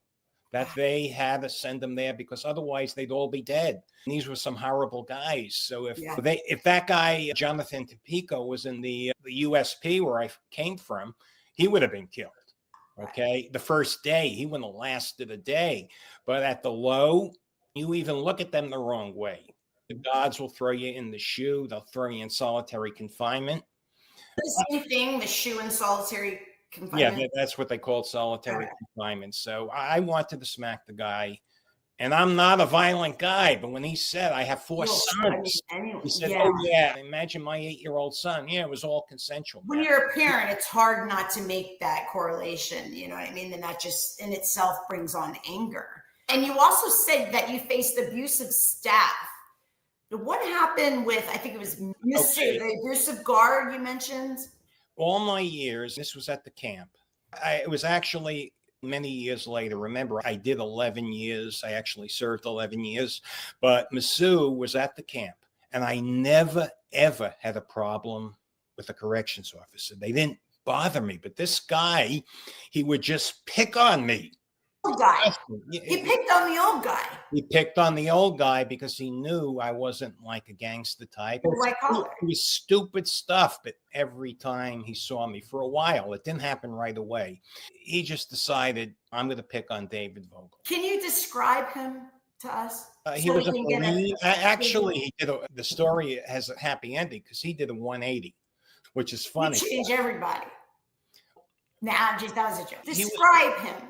That they had to send them there because otherwise they'd all be dead. And these were some horrible guys. So if that guy, Jonathan Tampico, was in the USP where I came from, he would have been killed. Okay. The first day, he wouldn't have lasted a day. But at the low, you even look at them the wrong way. The gods will throw you in the shoe. They'll throw you in solitary confinement. The same thing, the shoe and solitary confinement. Yeah, that's what they call solitary confinement. So I wanted to smack the guy. And I'm not a violent guy, but when he said, I have 4 sons, he said, oh, yeah, imagine my 8-year-old son. Yeah, it was all consensual. When you're a parent, it's hard not to make that correlation. You know what I mean? And that just in itself brings on anger. And you also said that you faced abusive staff. What happened with, I think it was the abusive guard you mentioned? All my years, this was at the camp. It was actually many years later. Remember, I did 11 years. I actually served 11 years. But Masu was at the camp, and I never, ever had a problem with a corrections officer. They didn't bother me. But this guy, he would just pick on me. He picked on the old guy. He picked on the old guy because he knew I wasn't like a gangster type. It was stupid stuff, but every time he saw me for a while, it didn't happen right away. He just decided, I'm going to pick on David Vogel. Can you describe him to us? He was a Marine. Actually, the story has a happy ending because he did a 180, which is funny. He changed everybody. Nah, that was a joke. Describe him.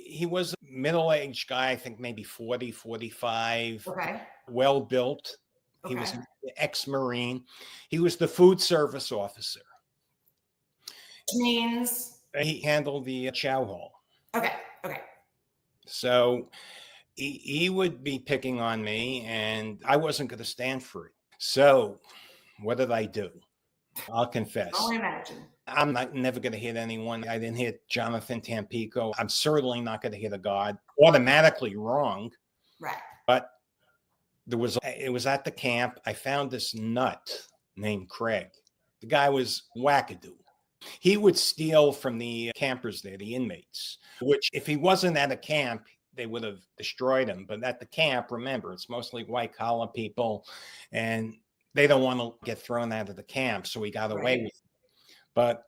He was a middle-aged guy, I think maybe 40, 45, well-built. He was an ex-Marine. He was the food service officer. Which means? He handled the chow hall. Okay. So he would be picking on me, and I wasn't going to stand for it. So what did I do? I'll confess. I'll imagine. I'm never going to hit anyone. I didn't hit Jonathan Tampico. I'm certainly not going to hit a guard. Automatically wrong. Right. But it was at the camp. I found this nut named Craig. The guy was wackadoo. He would steal from the campers there, the inmates, which if he wasn't at a camp, they would have destroyed him. But at the camp, remember, it's mostly white collar people, and they don't want to get thrown out of the camp, so he got away with it. But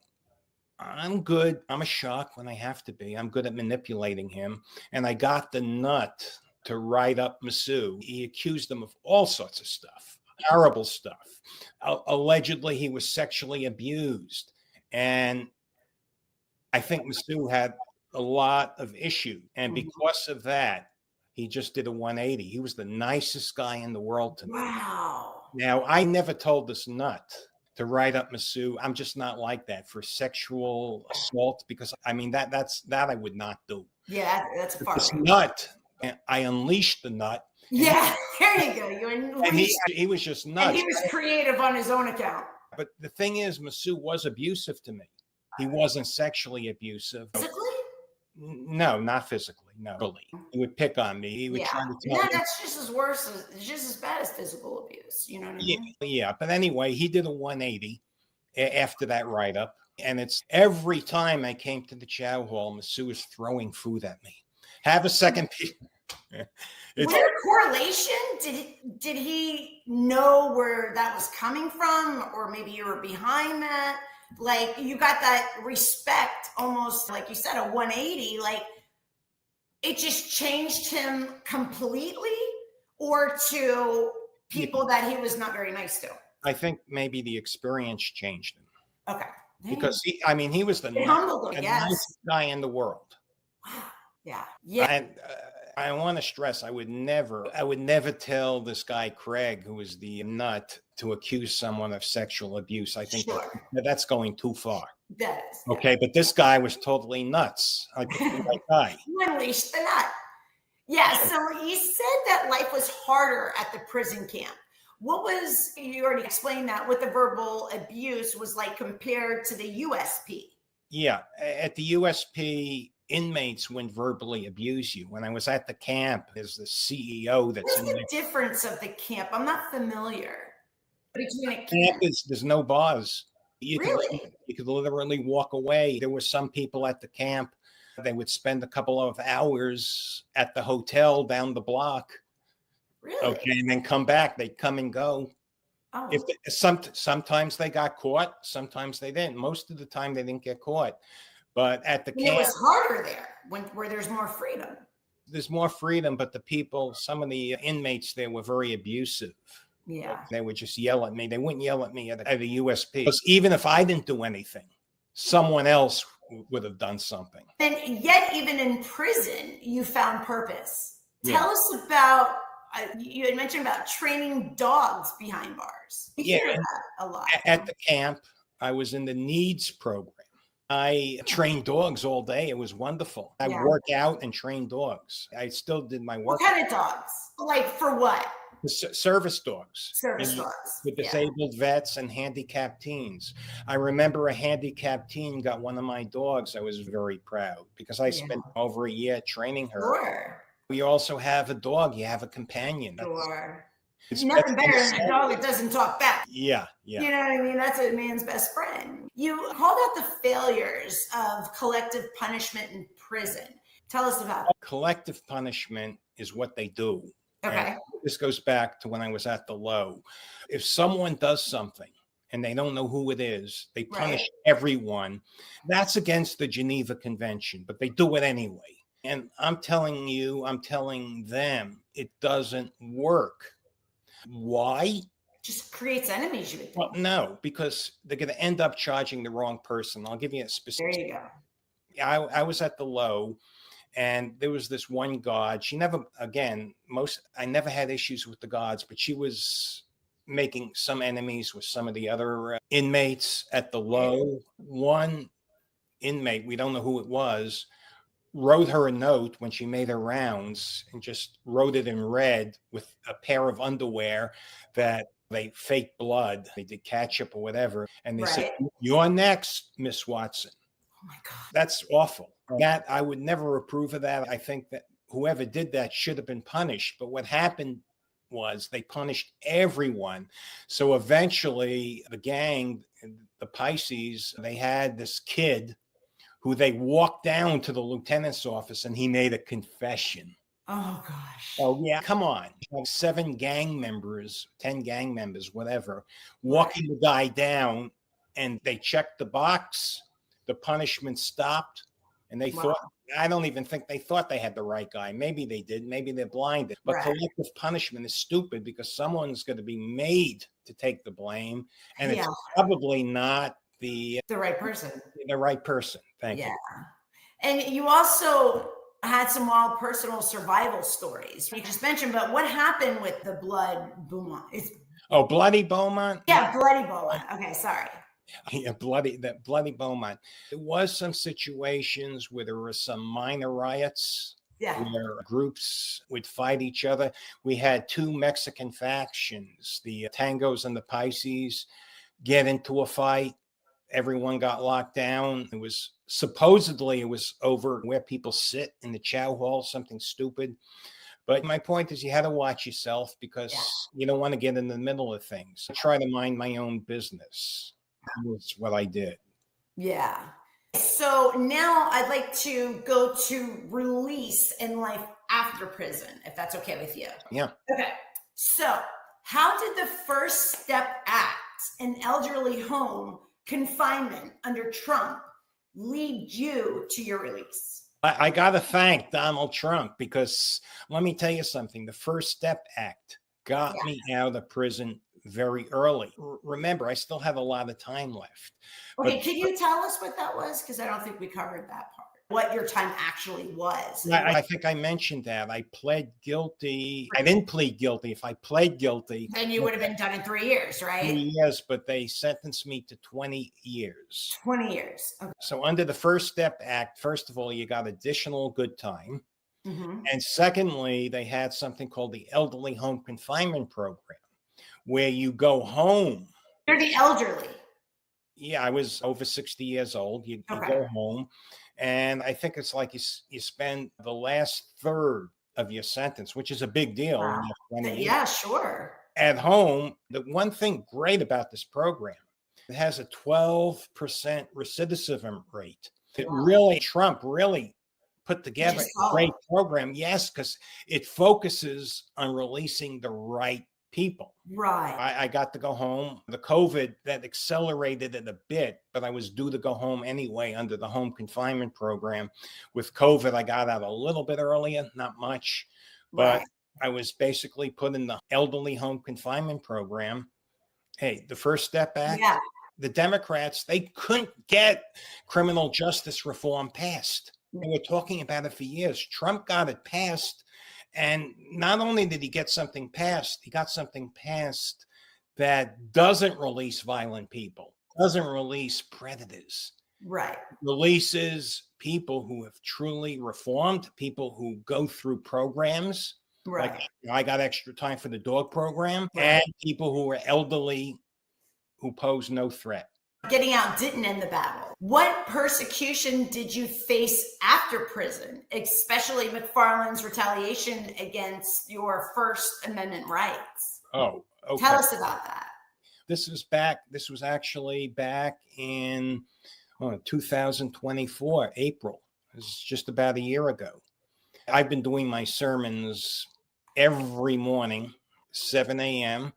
I'm good. I'm a shock when I have to be. I'm good at manipulating him. And I got the nut to write up Masu. He accused him of all sorts of stuff, horrible stuff. Allegedly, he was sexually abused. And I think Masu had a lot of issues. And because of that, he just did a 180. He was the nicest guy in the world to me. Wow. Now, I never told this nut to write up Masu. I'm just not like that for sexual assault, because I mean that I would not do. Yeah, that's a far this nut. I unleashed the nut. Yeah, there you go. You unleashed. And he was just nuts. And he was creative on his own account. But the thing is, Masu was abusive to me. He wasn't sexually abusive. Physically? No, not physically. No, really. He would pick on me. He would try to tell me. That's just as worse. It's just as bad as physical abuse. You know what I mean? Yeah. But anyway, he did a 180 after that write-up. And it's every time I came to the chow hall, Masu was throwing food at me. Have a second piece. Was there a correlation? Did he know where that was coming from? Or maybe you were behind that? Like, you got that respect, almost like you said, a 180. Like, it just changed him completely, or to people that he was not very nice to? I think maybe the experience changed him. Okay. Because he was the nicest guy in the world. Yeah. And I want to stress, I would never tell this guy Craig, who was the nut, to accuse someone of sexual abuse. I think that's going too far. That is. Okay, but this guy was totally nuts. I picked the right guy. You unleashed the nut. Yeah, so he said that life was harder at the prison camp. You already explained that, what the verbal abuse was like compared to the USP. Yeah, at the USP, inmates wouldn't verbally abuse you. When I was at the camp, there's the CEO that's What's the difference of the camp? I'm not familiar. Between a camp, there's no bars. You could literally walk away. There were some people at the camp, they would spend a couple of hours at the hotel down the block. Really? Okay, and then come back. They'd come and go. Oh. Sometimes they got caught, sometimes they didn't. Most of the time they didn't get caught. But at the camp, it was harder there where there's more freedom. There's more freedom, but some of the inmates there were very abusive. Yeah. They would just yell at me. They wouldn't yell at me at a USP. Because even if I didn't do anything, someone else would have done something. And yet, even in prison, you found purpose. Tell us about, you had mentioned about training dogs behind bars. We hear that a lot. At the camp, I was in the needs program. I trained dogs all day. It was wonderful. I work out and train dogs. I still did my work. What kind of dogs? Like, for what? Service dogs. Service dogs. With disabled vets and handicapped teens. I remember a handicapped teen got one of my dogs. I was very proud because I spent over a year training her. Sure. We also have a dog. You have a companion. Sure. It's nothing better than a dog that doesn't talk back. Yeah. You know what I mean? That's a man's best friend. You called out the failures of collective punishment in prison. Tell us about it. Collective punishment is what they do. Okay. And this goes back to when I was at the low. If someone does something and they don't know who it is, they punish everyone. That's against the Geneva Convention, but they do it anyway. And I'm telling them, it doesn't work. Why? Just creates enemies, you would think. Well, no, because they're going to end up charging the wrong person. I'll give you a specific. There you go. I was at the low, and there was this one guard. She never, I never had issues with the guards, but she was making some enemies with some of the other inmates at the low. One inmate, we don't know who it was, wrote her a note when she made her rounds and just wrote it in red with a pair of underwear that they faked blood. They did ketchup or whatever. And they said, "You're next, Miss Watson." Oh my God. That's awful. That I would never approve of that. I think that whoever did that should have been punished. But what happened was they punished everyone. So eventually the gang, the Pisces, they had this kid who they walked down to the lieutenant's office and he made a confession. Oh gosh. Oh, yeah. Come on. You have 7 gang members, 10 gang members, whatever, Right. walking the guy down, and they checked the box. The punishment stopped. And they Wow. thought, I don't even think they thought they had the right guy. Maybe they did. Maybe they're blinded. But Right. collective punishment is stupid because someone's going to be made to take the blame. And Yeah. it's probably not the right person. right person. Thank Yeah. you. And you also had some wild personal survival stories. You just mentioned, but what happened with the blood Beaumont? Oh, Bloody Beaumont? Yeah, Bloody Beaumont. Okay, sorry. Yeah, bloody Beaumont. There was some situations where there were some minor riots. Yeah. Where groups would fight each other. We had 2 Mexican factions, the Tangos and the Pisces, get into a fight. Everyone got locked down. It was over where people sit in the chow hall, something stupid. But my point is, you had to watch yourself because you don't want to get in the middle of things. I try to mind my own business. That's what I did. Yeah. So now I'd like to go to release and life after prison, if that's okay with you. Yeah. Okay. So how did the First Step Act, an elderly home confinement under Trump, lead you to your release? I got to thank Donald Trump because let me tell you something. The First Step Act got me out of prison very early. Remember, I still have a lot of time left. Okay, can you tell us what that was? Because I don't think we covered that part. What your time actually was. I think I mentioned that. I pled guilty. I didn't plead guilty. If I pled guilty, then you would have been done in 3 years, right? 3 years, but they sentenced me to 20 years. 20 years. Okay. So under the First Step Act, first of all, you got additional good time. Mm-hmm. And secondly, they had something called the Elderly Home Confinement Program, where you go home. You're the elderly. Yeah, I was over 60 years old. You go home. And I think it's like you spend the last third of your sentence, which is a big deal. Wow. Yeah, sure. At home, the one thing great about this program, it has a 12% recidivism rate. Trump really put together a great program. Yes, because it focuses on releasing the right people. Right. I got to go home. The COVID, that accelerated it a bit, but I was due to go home anyway under the home confinement program. With COVID, I got out a little bit earlier, not much, but I was basically put in the elderly home confinement program. Hey, the First Step Act, the Democrats, they couldn't get criminal justice reform passed. They were talking about it for years. Trump got it passed. And not only did he get something passed, he got something passed that doesn't release violent people, doesn't release predators. Right. Releases people who have truly reformed, people who go through programs. Right. Like I got extra time for the dog program, and people who are elderly who pose no threat. Getting out didn't end the battle. What persecution did you face after prison, especially McFarland's retaliation against your First Amendment rights? Oh, okay. Tell us about that. This was actually back in 2024, April. This is just about a year ago. I've been doing my sermons every morning, 7 a.m.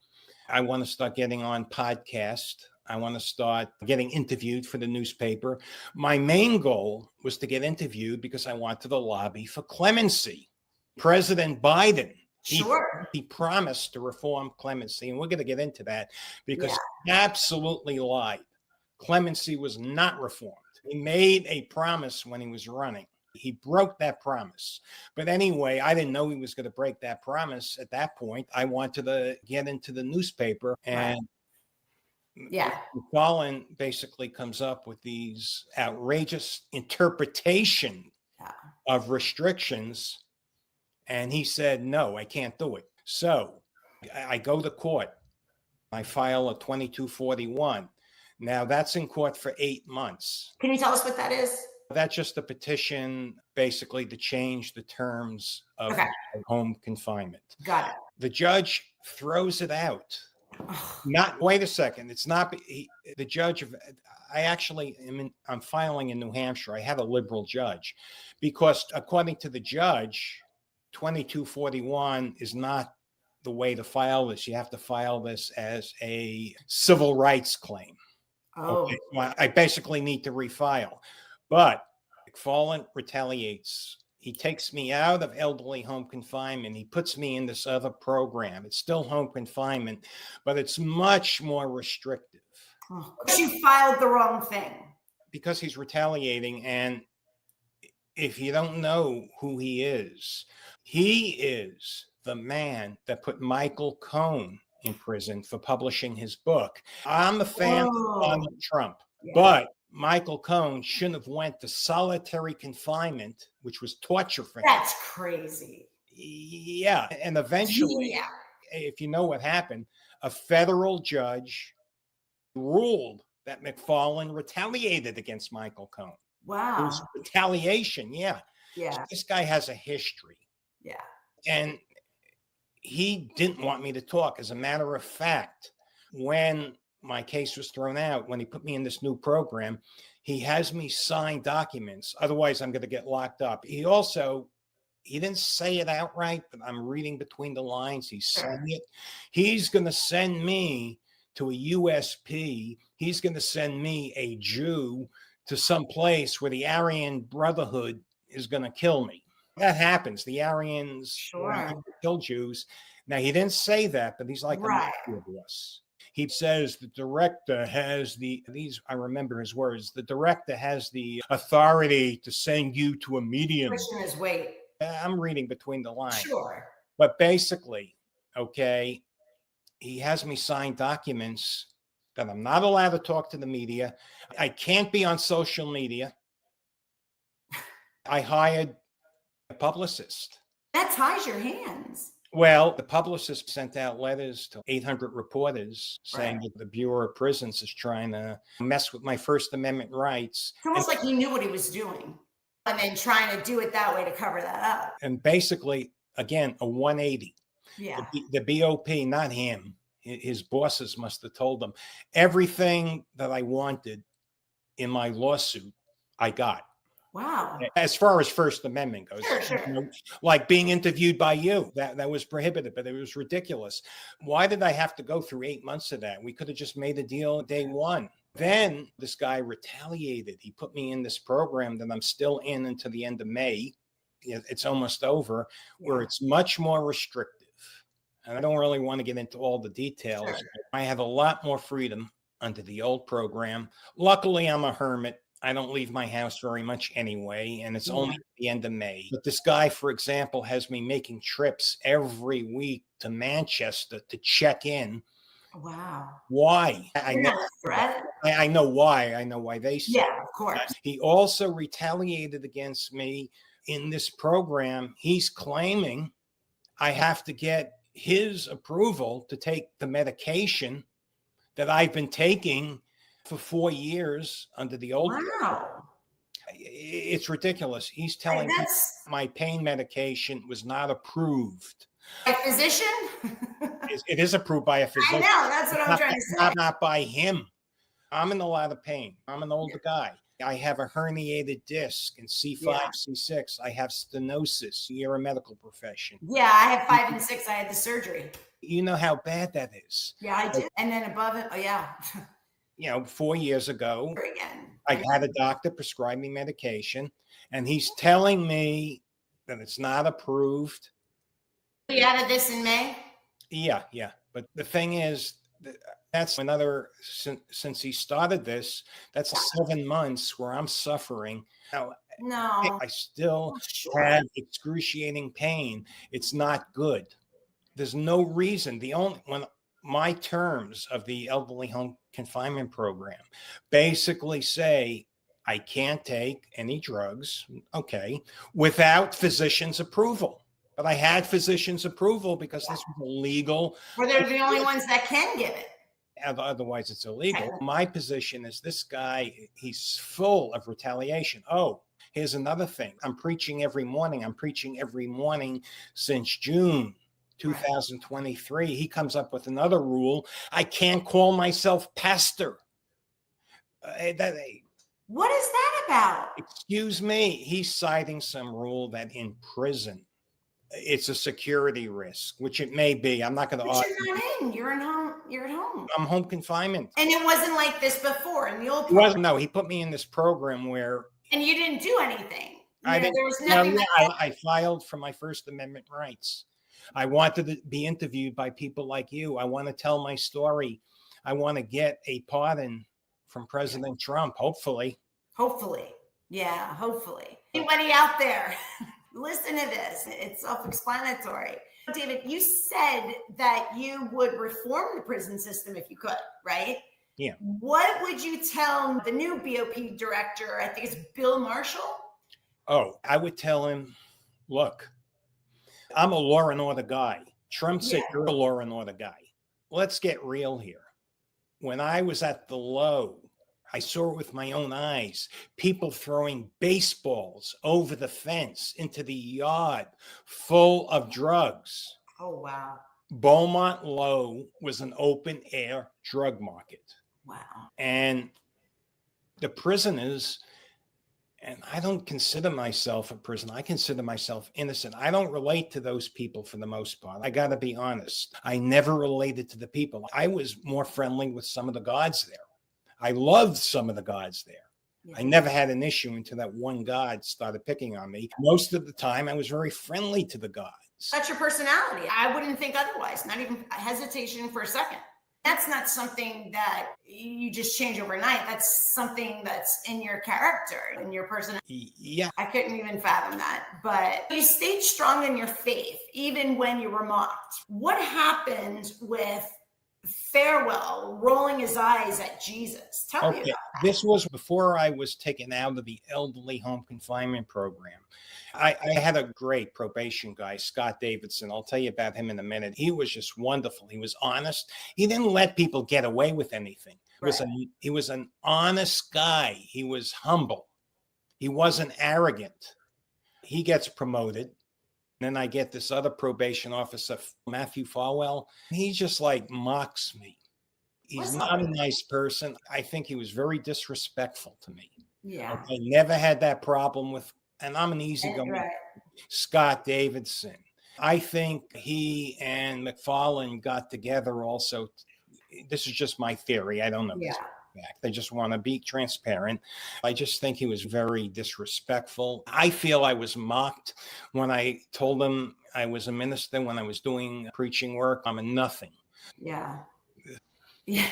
I want to start getting on podcast. I want to start getting interviewed for the newspaper. My main goal was to get interviewed because I wanted to lobby for clemency. President Biden, he promised to reform clemency, and we're going to get into that because he absolutely lied. Clemency was not reformed. He made a promise when he was running. He broke that promise. But anyway, I didn't know he was going to break that promise at that point. I wanted to get into the newspaper, and McFarland basically comes up with these outrageous interpretation of restrictions. And he said, no, I can't do it. So I go to court. I file a 2241. Now that's in court for 8 months. Can you tell us what that is? That's just a petition basically to change the terms of home confinement. Got it. The judge throws it out. Wait a second. It's not the judge of. I'm filing in New Hampshire. I had a liberal judge because according to the judge, 2241 is not the way to file this. You have to file this as a civil rights claim. Oh, Okay, well, I basically need to refile. But McFarland retaliates. He takes me out of elderly home confinement. He puts me in this other program. It's still home confinement, but it's much more restrictive. oh. You filed the wrong thing. Because he's retaliating. And if you don't know who he is the man that put Michael Cohen in prison for publishing his book. I'm a fan of Donald Trump, but Michael Cohen shouldn't have went to solitary confinement, which was torture for him. That's crazy. Yeah. And eventually, if you know what happened, a federal judge ruled that McFarland retaliated against Michael Cohen. Wow. It was retaliation. Yeah. Yeah. So this guy has a history. Yeah. And he didn't want me to talk. As a matter of fact, when my case was thrown out, when he put me in this new program, he has me sign documents. Otherwise, I'm going to get locked up. He didn't say it outright, but I'm reading between the lines. He's saying it. He's going to send me to a USP. He's going to send me, a Jew, to some place where the Aryan Brotherhood is going to kill me. That happens. The Aryans kill Jews. Now, he didn't say that, but he's like a mafia boss. He says the director has I remember his words, the director has the authority to send you to a medium. Pushing his weight. I'm reading between the lines. Sure. But basically, okay, he has me sign documents that I'm not allowed to talk to the media. I can't be on social media. I hired a publicist. That ties your hands. Well, the publicist sent out letters to 800 reporters saying that the Bureau of Prisons is trying to mess with my First Amendment rights. It's almost like he knew what he was doing and then trying to do it that way to cover that up. And basically, again, a 180. Yeah. The BOP, not him. His bosses must have told him everything that I wanted in my lawsuit, I got. Wow. As far as First Amendment goes, sure. You know, like being interviewed by you, that was prohibited, but it was ridiculous. Why did I have to go through 8 months of that? We could have just made a deal day one. Then this guy retaliated. He put me in this program that I'm still in until the end of May. It's almost over, where it's much more restrictive. And I don't really want to get into all the details. Sure. I have a lot more freedom under the old program. Luckily, I'm a hermit. I don't leave my house very much anyway, and it's only the end of May. But this guy, for example, has me making trips every week to Manchester to check in. Wow. Why? I know why. I know why they say. Yeah, of course. He also retaliated against me in this program. He's claiming I have to get his approval to take the medication that I've been taking for 4 years under the old. Wow. It's ridiculous. He's telling me my pain medication was not approved. A physician? It is approved by a physician. I know. That's what I'm trying to say. Not by him. I'm in a lot of pain. I'm an older guy. I have a herniated disc in C5, C6. I have stenosis. You're a medical profession. Yeah, I have 5 and 6. I had the surgery. You know how bad that is. Yeah, I did. And then above it, 4 years ago, again, I had a doctor prescribe me medication, and he's telling me that it's not approved. We added this in May? Yeah. But the thing is, that's another, since he started this, that's 7 months where I'm suffering. Now, no, I still have excruciating pain. It's not good. There's no reason. When my terms of the elderly home confinement program basically say I can't take any drugs, without physician's approval. But I had physician's approval because this was illegal. Well, they're the only ones that can give it. Otherwise, it's illegal. My position is this guy, he's full of retaliation. Oh, here's another thing. I'm preaching every morning since June 2023. He comes up with another rule. I can't call myself pastor. What is that about? Excuse me. He's citing some rule that in prison, it's a security risk, which it may be. I'm not going to But argue. you're not in. You're at home. You're at home. I'm home confinement. And it wasn't like this before in the old Well, program. no, he put me in this program where And you didn't do anything. I didn't. There was No, nothing. I filed for my First Amendment rights. I wanted to be interviewed by people like you. I want to tell my story. I want to get a pardon from President Trump, hopefully. Hopefully. Yeah, hopefully. Anybody out there, listen to this. It's self-explanatory. David, you said that you would reform the prison system if you could, right? Yeah. What would you tell the new BOP director? I think it's Bill Marshall. Oh, I would tell him, look, I'm a law and order guy. Trump said you're a law and order guy. Let's get real here. When I was at the low, I saw it with my own eyes. People throwing baseballs over the fence into the yard full of drugs. Oh, wow. Beaumont Low was an open air drug market. Wow. And the prisoners, and I don't consider myself a prisoner. I consider myself innocent. I don't relate to those people for the most part. I got to be honest. I never related to the people. I was more friendly with some of the guards there. I loved some of the guards there. Yeah. I never had an issue until that one guard started picking on me. Most of the time, I was very friendly to the guards. That's your personality. I wouldn't think otherwise. Not even hesitation for a second. That's not something that you just change overnight. That's something that's in your character, in your personality. Yeah. I couldn't even fathom that. But you stayed strong in your faith, even when you were mocked. What happened with Farewell rolling his eyes at Jesus? Tell me about that. This was before I was taken out of the elderly home confinement program. I had a great probation guy, Scott Davidson. I'll tell you about him in a minute. He was just wonderful. He was honest. He didn't let people get away with anything. He was an honest guy. He was humble. He wasn't arrogant. He gets promoted. Then I get this other probation officer, Matthew Farwell. He just like mocks me. He's not a nice person. I think he was very disrespectful to me. Yeah. I never had that problem with, and I'm an easygoing Scott Davidson. I think he and McFarland got together also. This is just my theory. I don't know. Yeah. They just want to be transparent. I just think he was very disrespectful. I feel I was mocked when I told him I was a minister, when I was doing preaching work. I'm a nothing. Yeah. Yeah,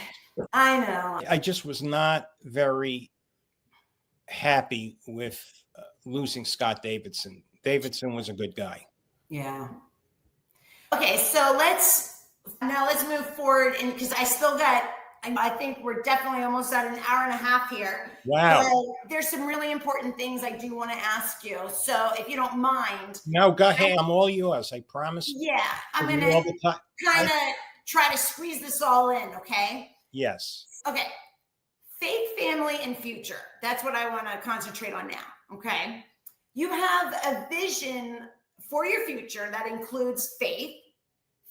I know. I just was not very happy with losing Scott Davidson. Davidson was a good guy. Yeah. Okay, so let's move forward, and because I think we're definitely almost at an hour and a half here. Wow. So there's some really important things I do want to ask you. So if you don't mind. No, go ahead. I'm all yours. I promise. Yeah. I'm going to kind of try to squeeze this all in. Okay. Yes. Okay. Faith, family, and future. That's what I want to concentrate on now. Okay. You have a vision for your future that includes faith,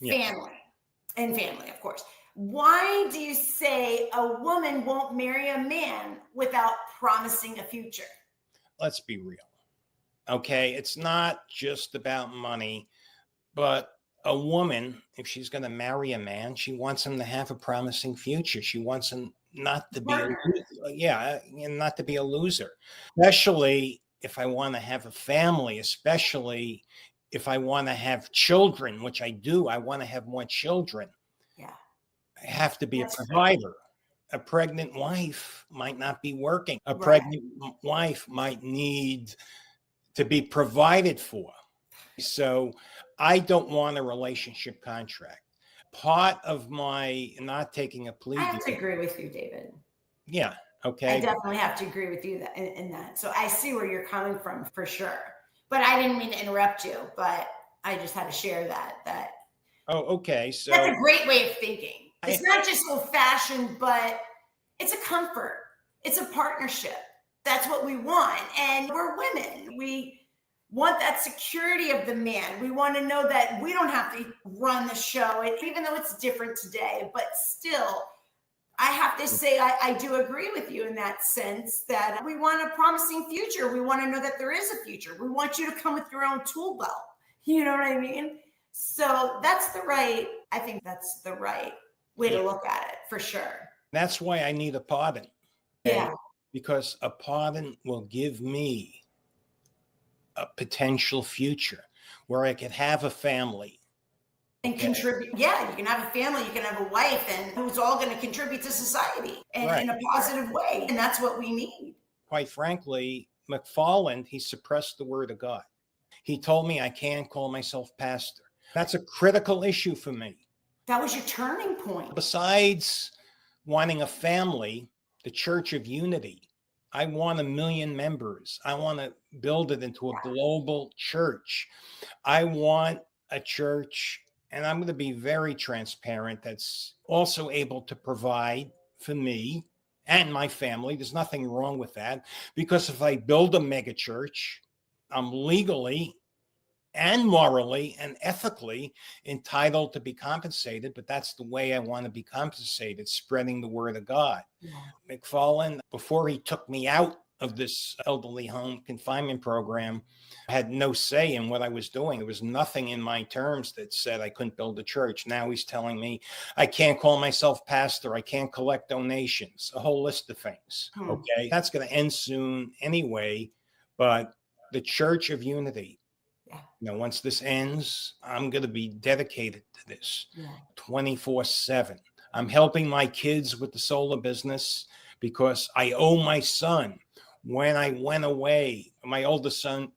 family, and family, of course. Why do you say a woman won't marry a man without promising a future? Let's be real. Okay. It's not just about money, but a woman, if she's going to marry a man, she wants him to have a promising future. She wants him not to be, not to be a loser, especially if I want to have a family, especially if I want to have children, which I do. I want to have more children. Yeah. I have to be a provider. A pregnant wife might not be working. A pregnant wife might need to be provided for. So I don't want a relationship contract. Part of my not taking a plea. I have to agree with you, David. Yeah. Okay. I definitely have to agree with you in that. So I see where you're coming from for sure. But I didn't mean to interrupt you, but I just had to share that. Oh, okay. So that's a great way of thinking. It's not just old fashioned, but it's a comfort. It's a partnership. That's what we want. And we're women. We want that security of the man. We want to know that we don't have to run the show, and even though it's different today, but still, I have to say, I do agree with you in that sense that we want a promising future. We want to know that there is a future. We want you to come with your own tool belt. You know what I mean? So I think that's the right way to look at it for sure. That's why I need a pardon. Yeah. Because a pardon will give me a potential future where I could have a family. And contribute. Yeah, you can have a family, you can have a wife, and who's all going to contribute to society in a positive way. And that's what we need. Quite frankly, McFarland, he suppressed the word of God. He told me I can't call myself pastor. That's a critical issue for me. That was your turning point. Besides wanting a family, the Church of Unity, I want 1 million members. I want to build it into a global church. I want a church, and I'm going to be very transparent, that's also able to provide for me and my family. There's nothing wrong with that, because if I build a mega church, I'm legally and morally and ethically entitled to be compensated, but that's the way I want to be compensated, spreading the word of God. Yeah. McFarland, before he took me out of this elderly home confinement program, had no say in what I was doing. There was nothing in my terms that said I couldn't build a church. Now he's telling me I can't call myself pastor. I can't collect donations, a whole list of things. Okay. That's going to end soon anyway, but the Church of Unity, once this ends, I'm going to be dedicated to this 24/7. I'm helping my kids with the solar business because I owe my son. When I went away, my oldest son,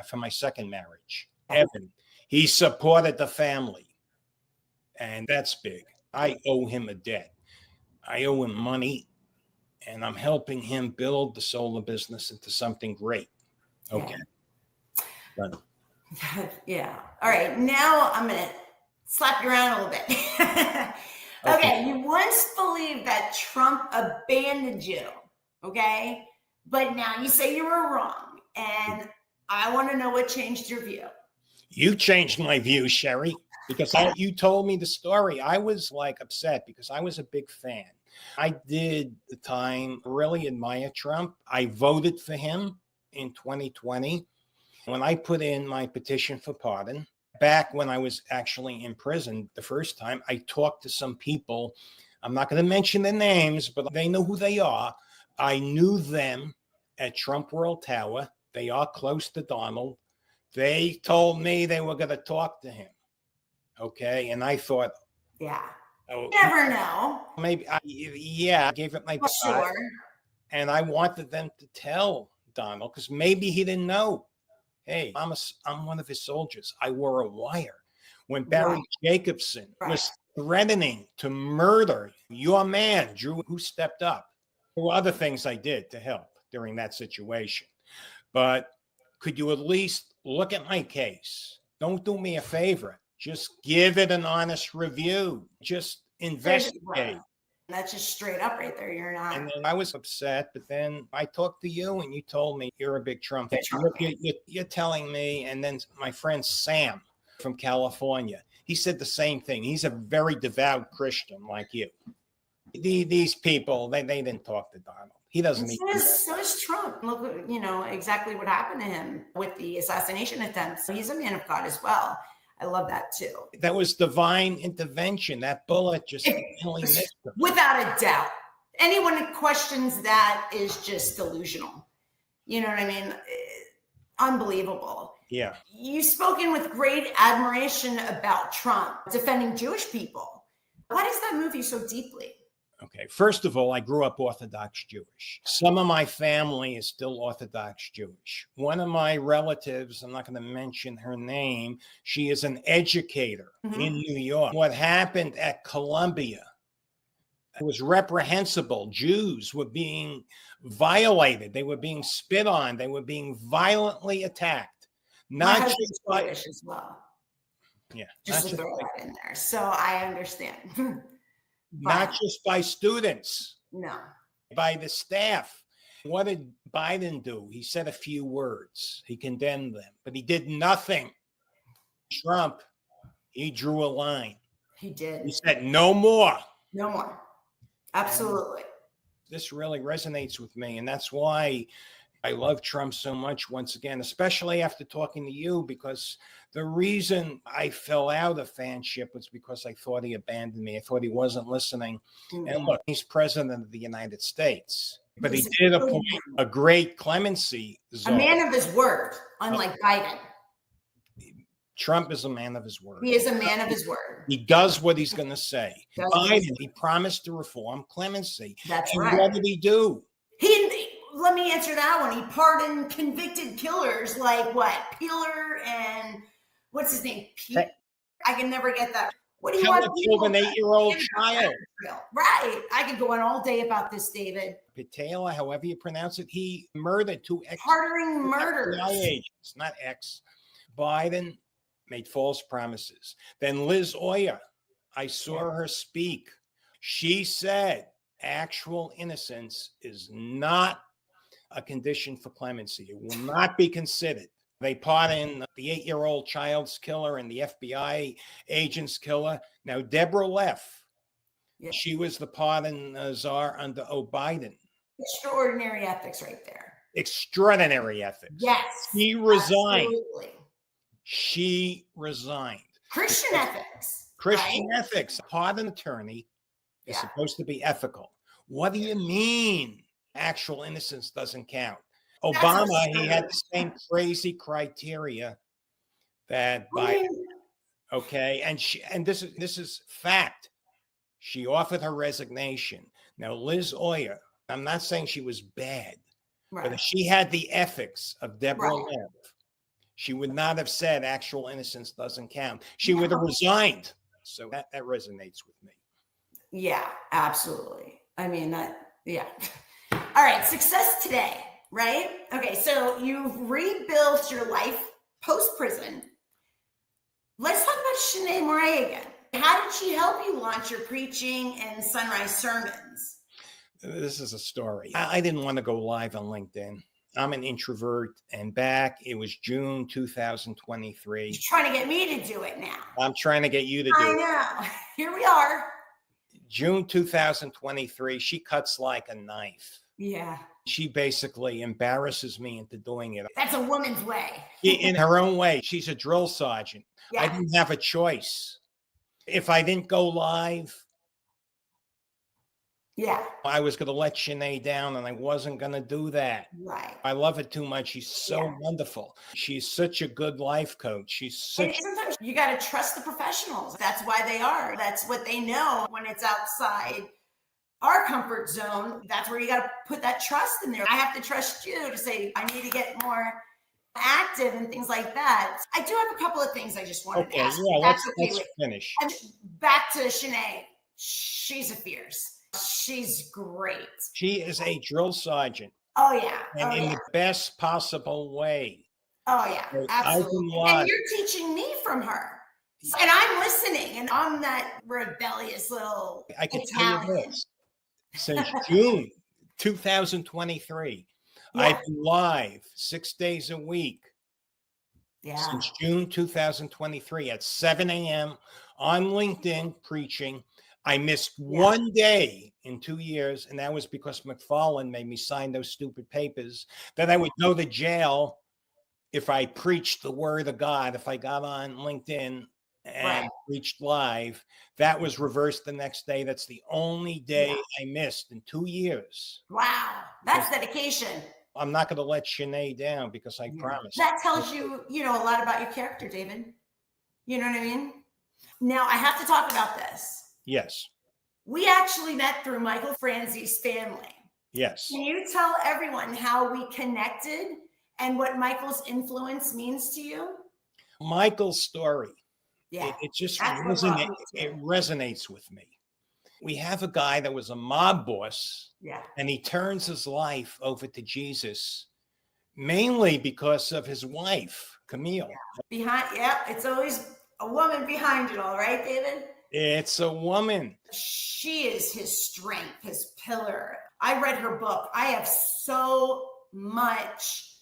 for my second marriage, Evan, he supported the family. And that's big. I owe him a debt. I owe him money, and I'm helping him build the solar business into something great. Okay. Done. Yeah. All right. Now I'm going to slap you around a little bit. Okay. You once believed that Trump abandoned you. Okay. But now you say you were wrong. And I want to know what changed your view. You changed my view, Sherry, because you told me the story. I was like upset because I was a big fan. I did at the time really admire Trump. I voted for him in 2020. When I put in my petition for pardon, back when I was actually in prison the first time, I talked to some people. I'm not going to mention their names, but they know who they are. I knew them at Trump World Tower. They are close to Donald. They told me they were going to talk to him. Okay. And I thought, you never know. Maybe, I gave it my best. Sure. And I wanted them to tell Donald, because maybe he didn't know. Hey, I'm one of his soldiers. I wore a wire. When Barry Jacobson was threatening to murder your man, Drew, who stepped up. There were other things I did to help during that situation. But could you at least look at my case? Don't do me a favor. Just give it an honest review. Just investigate. That's just straight up right there. You're not. And then I was upset, but then I talked to you and you told me you're a big Trump fan. You're telling me, and then my friend Sam from California, he said the same thing. He's a very devout Christian like you. These people, they didn't talk to Donald. He doesn't need to. So is Trump. Look, exactly what happened to him with the assassination attempts. He's a man of God as well. I love that too. That was divine intervention. That bullet just really missed him. Without a doubt. Anyone who questions that is just delusional. You know what I mean? Unbelievable. Yeah. You've spoken with great admiration about Trump defending Jewish people. Why does that move you so deeply? Okay. First of all, I grew up Orthodox Jewish. Some of my family is still Orthodox Jewish. One of my relatives, I'm not going to mention her name, she is an educator in New York. What happened at Columbia was reprehensible. Jews were being violated. They were being spit on. They were being violently attacked. Not just by Jewish as well. Yeah. Just to throw that in there. So I understand. Not just by students. No. By the staff. What did Biden do? He said a few words. He condemned them, but he did nothing. Trump, he drew a line. He did. He said, no more. No more. Absolutely. This really resonates with me. And that's why, I love Trump so much, once again, especially after talking to you, because the reason I fell out of fanship was because I thought he abandoned me. I thought he wasn't listening. And look, he's president of the United States, but he did appoint a great clemency czar. A man of his word, unlike Biden. Trump is a man of his word. He is a man of his word. He does what he's going to say. Biden, he promised to reform clemency. That's and right. What did he do? Let me answer that one. He pardoned convicted killers like what? Peeler and what's his name? Pete? I can never get that. What do you want? Killed an 8-year-old child. Right. I could go on all day about this, David. Betrayal, however you pronounce it, he murdered 2 harboring murders. Agents, not ex. Biden made false promises. Then Liz Oya, I saw her speak. She said actual innocence is not a condition for clemency. It will not be considered. They pardon the 8-year-old child's killer and the FBI agent's killer. Now, Deborah Leff, she was the pardon czar under Biden. Extraordinary ethics right there. Extraordinary ethics. Yes. She resigned. Absolutely. She resigned. Christian ethics. Christian ethics. Pardon attorney is supposed to be ethical. What do you mean actual innocence doesn't count? Obama, he had the same crazy criteria that Biden. Okay, and this is fact. She offered her resignation. Now, Liz Oya, I'm not saying she was bad, but if she had the ethics of Deborah Leff, she would not have said actual innocence doesn't count. She would have resigned. So that resonates with me. Yeah, absolutely. I mean, yeah. All right, success today, right? Okay, so you've rebuilt your life post-prison. Let's talk about SheriAnn Moray again. How did she help you launch your preaching and sunrise sermons? This is a story. I didn't want to go live on LinkedIn. I'm an introvert, and back, it was June 2023. You're trying to get me to do it now. I'm trying to get you to do it. I know. Here we are. June 2023, she cuts like a knife. Yeah. She basically embarrasses me into doing it. That's a woman's way. In her own way. She's a drill sergeant. Yeah. I didn't have a choice. If I didn't go live, I was going to let SheriAnn down, and I wasn't going to do that. Right. I love her too much. She's so wonderful. She's such a good life coach. She's such. And sometimes you got to trust the professionals. That's why they are. That's what they know when it's outside our comfort zone. That's where you got to put that trust in there. I have to trust you to say, I need to get more active and things like that. I do have a couple of things I just wanted to ask. Yeah, let's finish. And back to SheriAnn. She's a fierce. She's great. She is a drill sergeant. Oh, yeah. And in the best possible way. Oh, yeah. Absolutely. And you're teaching me from her. And I'm listening. And I'm that rebellious little I can tell you this. Since June 2023, I've been live 6 days a week. Yeah. Since June 2023 at 7 a.m. on LinkedIn preaching. I missed 1 day in 2 years, and that was because McFarland made me sign those stupid papers that I would go to jail if I preached the word of God. If I got on LinkedIn and preached live, that was reversed the next day. That's the only day I missed in 2 years. Wow, that's dedication. I'm not going to let SheriAnn down because I promised. That tells you, a lot about your character, David. You know what I mean? Now, I have to talk about this. Yes. We actually met through Michael Franzese's family. Yes. Can you tell everyone how we connected and what Michael's influence means to you? Michael's story. Yeah. It just resonates with me. We have a guy that was a mob boss. Yeah. And he turns his life over to Jesus, mainly because of his wife, Camille. It's always a woman behind it all, right, David? It's a woman. She is his strength, his pillar. I read her book. I have so much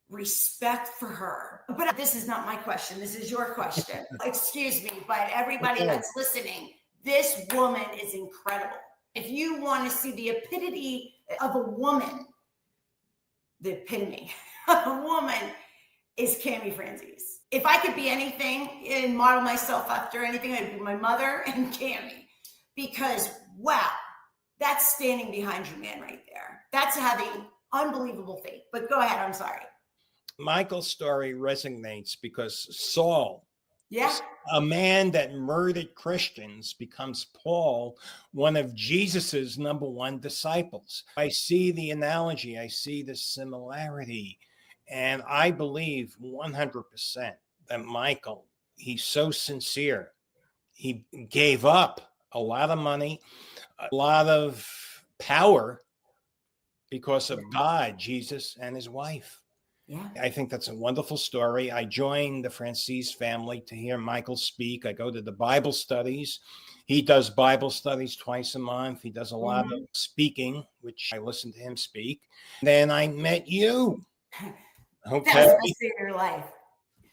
respect for her. But this is not my question. This is your question. Excuse me, but everybody that's listening, this woman is incredible. If you want to see the epitome of a woman, the epitome of a woman is Cammie Franzese. If I could be anything and model myself after anything, I'd be my mother and Cammie. Because, wow, that's standing behind your man right there. That's having unbelievable faith. But go ahead, I'm sorry. Michael's story resonates because Saul, yeah, a man that murdered Christians, becomes Paul, one of Jesus's #1 disciples. I see the analogy, I see the similarity, and I believe 100% that Michael, he's so sincere. He gave up a lot of money, a lot of power because of God, Jesus, and his wife. Yeah. I think that's a wonderful story. I joined the Franzese family to hear Michael speak. I go to the Bible studies. He does Bible studies twice a month. He does a lot of speaking, which I listen to him speak. Then I met you. Okay. That was the best day of your life.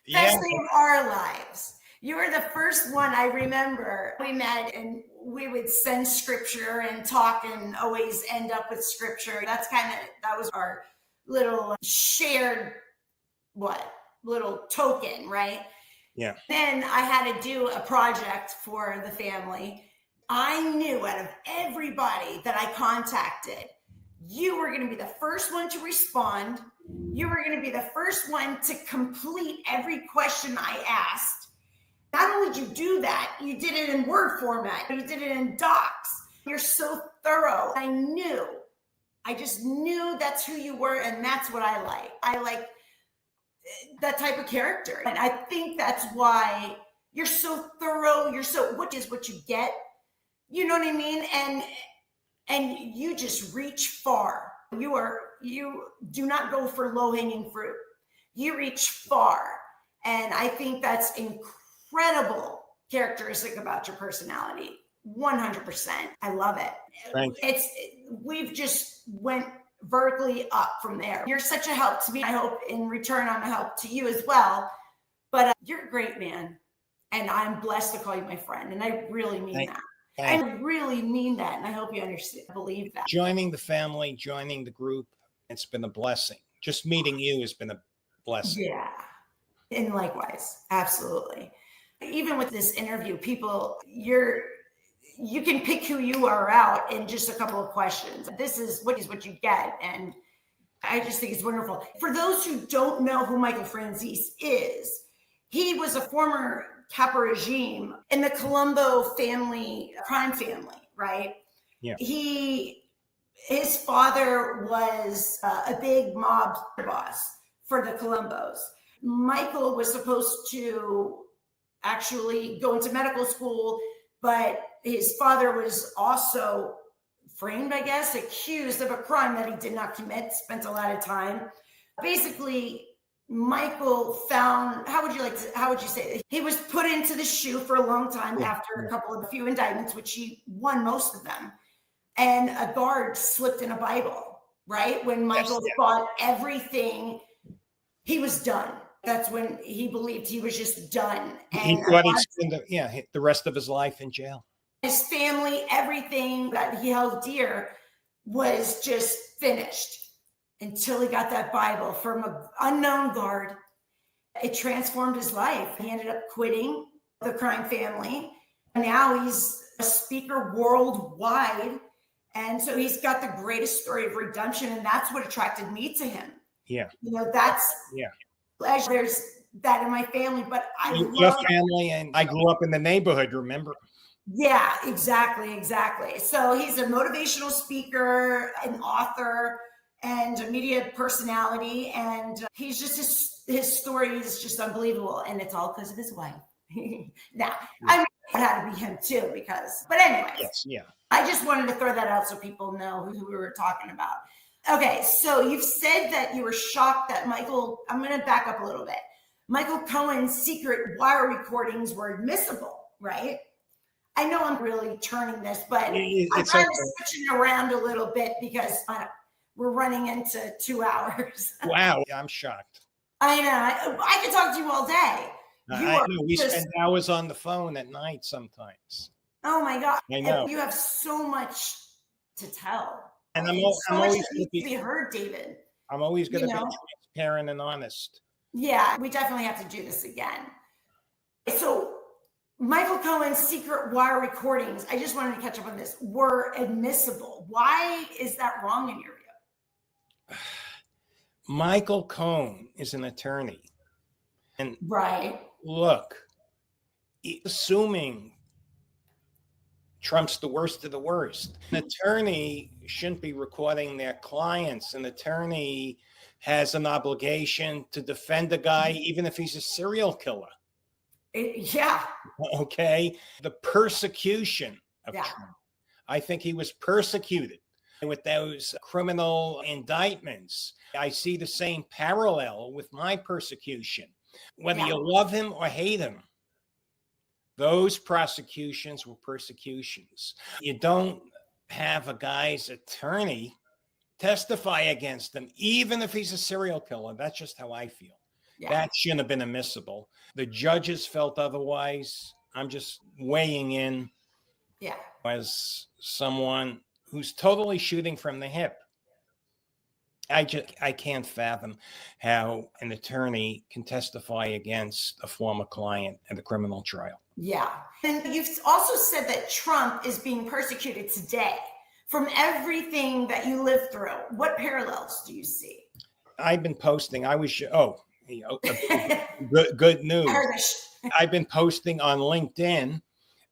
Yeah. Best day of our lives. You were the first one I remember. We met and we would send scripture and talk and always end up with scripture. That was our little shared little token, right? Yeah. Then I had to do a project for the family. I knew out of everybody that I contacted, you were going to be the first one to respond. You were going to be the first one to complete every question I asked. Not only did you do that, you did it in Word format. You did it in docs. You're so thorough. I just knew that's who you were, and that's what I like. I like that type of character. And I think that's why you're so thorough. You're so, what is what you get? You know what I mean? And you just reach far. You do not go for low-hanging fruit. You reach far. And I think that's incredible characteristic about your personality. 100%. I love it. We've just went vertically up from there. You're such a help to me. I hope in return I'm a help to you as well. But you're a great man. And I'm blessed to call you my friend. And I really mean that. I really mean that. And I hope you understand, believe that. Joining the family, joining the group, it's been a blessing. Just meeting you has been a blessing. Yeah. And likewise. Absolutely. Even with this interview, you can pick who you are out in just a couple of questions. This is what you get. And I just think it's wonderful. For those who don't know who Michael Franzese is, he was a former Capo regime in the Colombo crime family, right? Yeah. His father was a big mob boss for the Colombos. Michael was supposed to actually go into medical school, but his father was also framed, I guess, accused of a crime that he did not commit, spent a lot of time. Basically, Michael found, how would you say it? He was put into the shoe for a long time after a few indictments, which he won most of them. And a guard slipped in a Bible, right? When Michael thought everything, he was done. That's when he believed he was just done. And he thought he'd spend the rest of his life in jail. His family, everything that he held dear was just finished until he got that Bible from an unknown guard. It transformed his life. He ended up quitting the crime family. Now he's a speaker worldwide. And so he's got the greatest story of redemption. And that's what attracted me to him. Yeah. There's that in my family, but your family, and I grew up in the neighborhood, remember? Yeah, exactly. So he's a motivational speaker, an author, and a media personality. And he's just, his story is just unbelievable. And it's all because of his wife. Now, I mean, it had to be him too, but anyway. Yes, yeah. I just wanted to throw that out so people know who we were talking about. Okay, so you've said that you were shocked that I'm going to back up a little bit. Michael Cohen's secret wire recordings were admissible, right? I know I'm really turning this, but I'm kind of switching around a little bit because we're running into 2 hours. Wow, I'm shocked. I know. I could talk to you all day. I know. We spend hours on the phone at night sometimes. Oh my God. I know. You have so much to tell. And I'm so always much to be heard, David. I'm always going You to be know? transparent and honest. Yeah, we definitely have to do this again. So Michael Cohen's secret wire recordings, I just wanted to catch up on this, were admissible. Why is that wrong in your view? Michael Cohen is an attorney. And right. Look, assuming Trump's the worst of the worst, an attorney shouldn't be recording their clients. An attorney has an obligation to defend a guy, even if he's a serial killer. Yeah. Okay. The persecution of Trump. I think he was persecuted with those criminal indictments. I see the same parallel with my persecution. Whether you love him or hate him, those prosecutions were persecutions. You don't have a guy's attorney testify against him, even if he's a serial killer. That's just how I feel. That shouldn't have been admissible. The judges felt otherwise. I'm just weighing in as someone who's totally shooting from the hip. I can't fathom how an attorney can testify against a former client at a criminal trial. Yeah. And you've also said that Trump is being persecuted today from everything that you lived through. What parallels do you see? I've been posting. Good news. I've been posting on LinkedIn,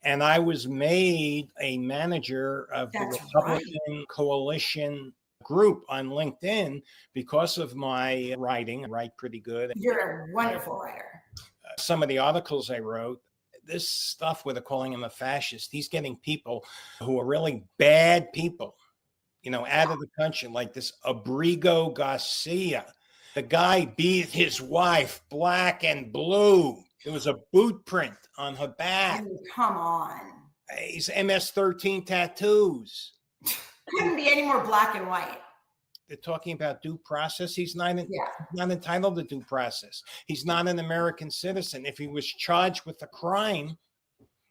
and I was made a manager of the Republican coalition group on LinkedIn because of my writing. I write pretty good. You're a wonderful writer. Some of the articles I wrote, this stuff where they're calling him a fascist, he's getting people who are really bad people, out of the country, like this Abrigo Garcia. The guy beat his wife black and blue. There was a boot print on her back. Oh, come on. He's MS-13 tattoos. Couldn't be any more black and white. They're talking about due process. He's not entitled to due process. He's not an American citizen. If he was charged with a crime,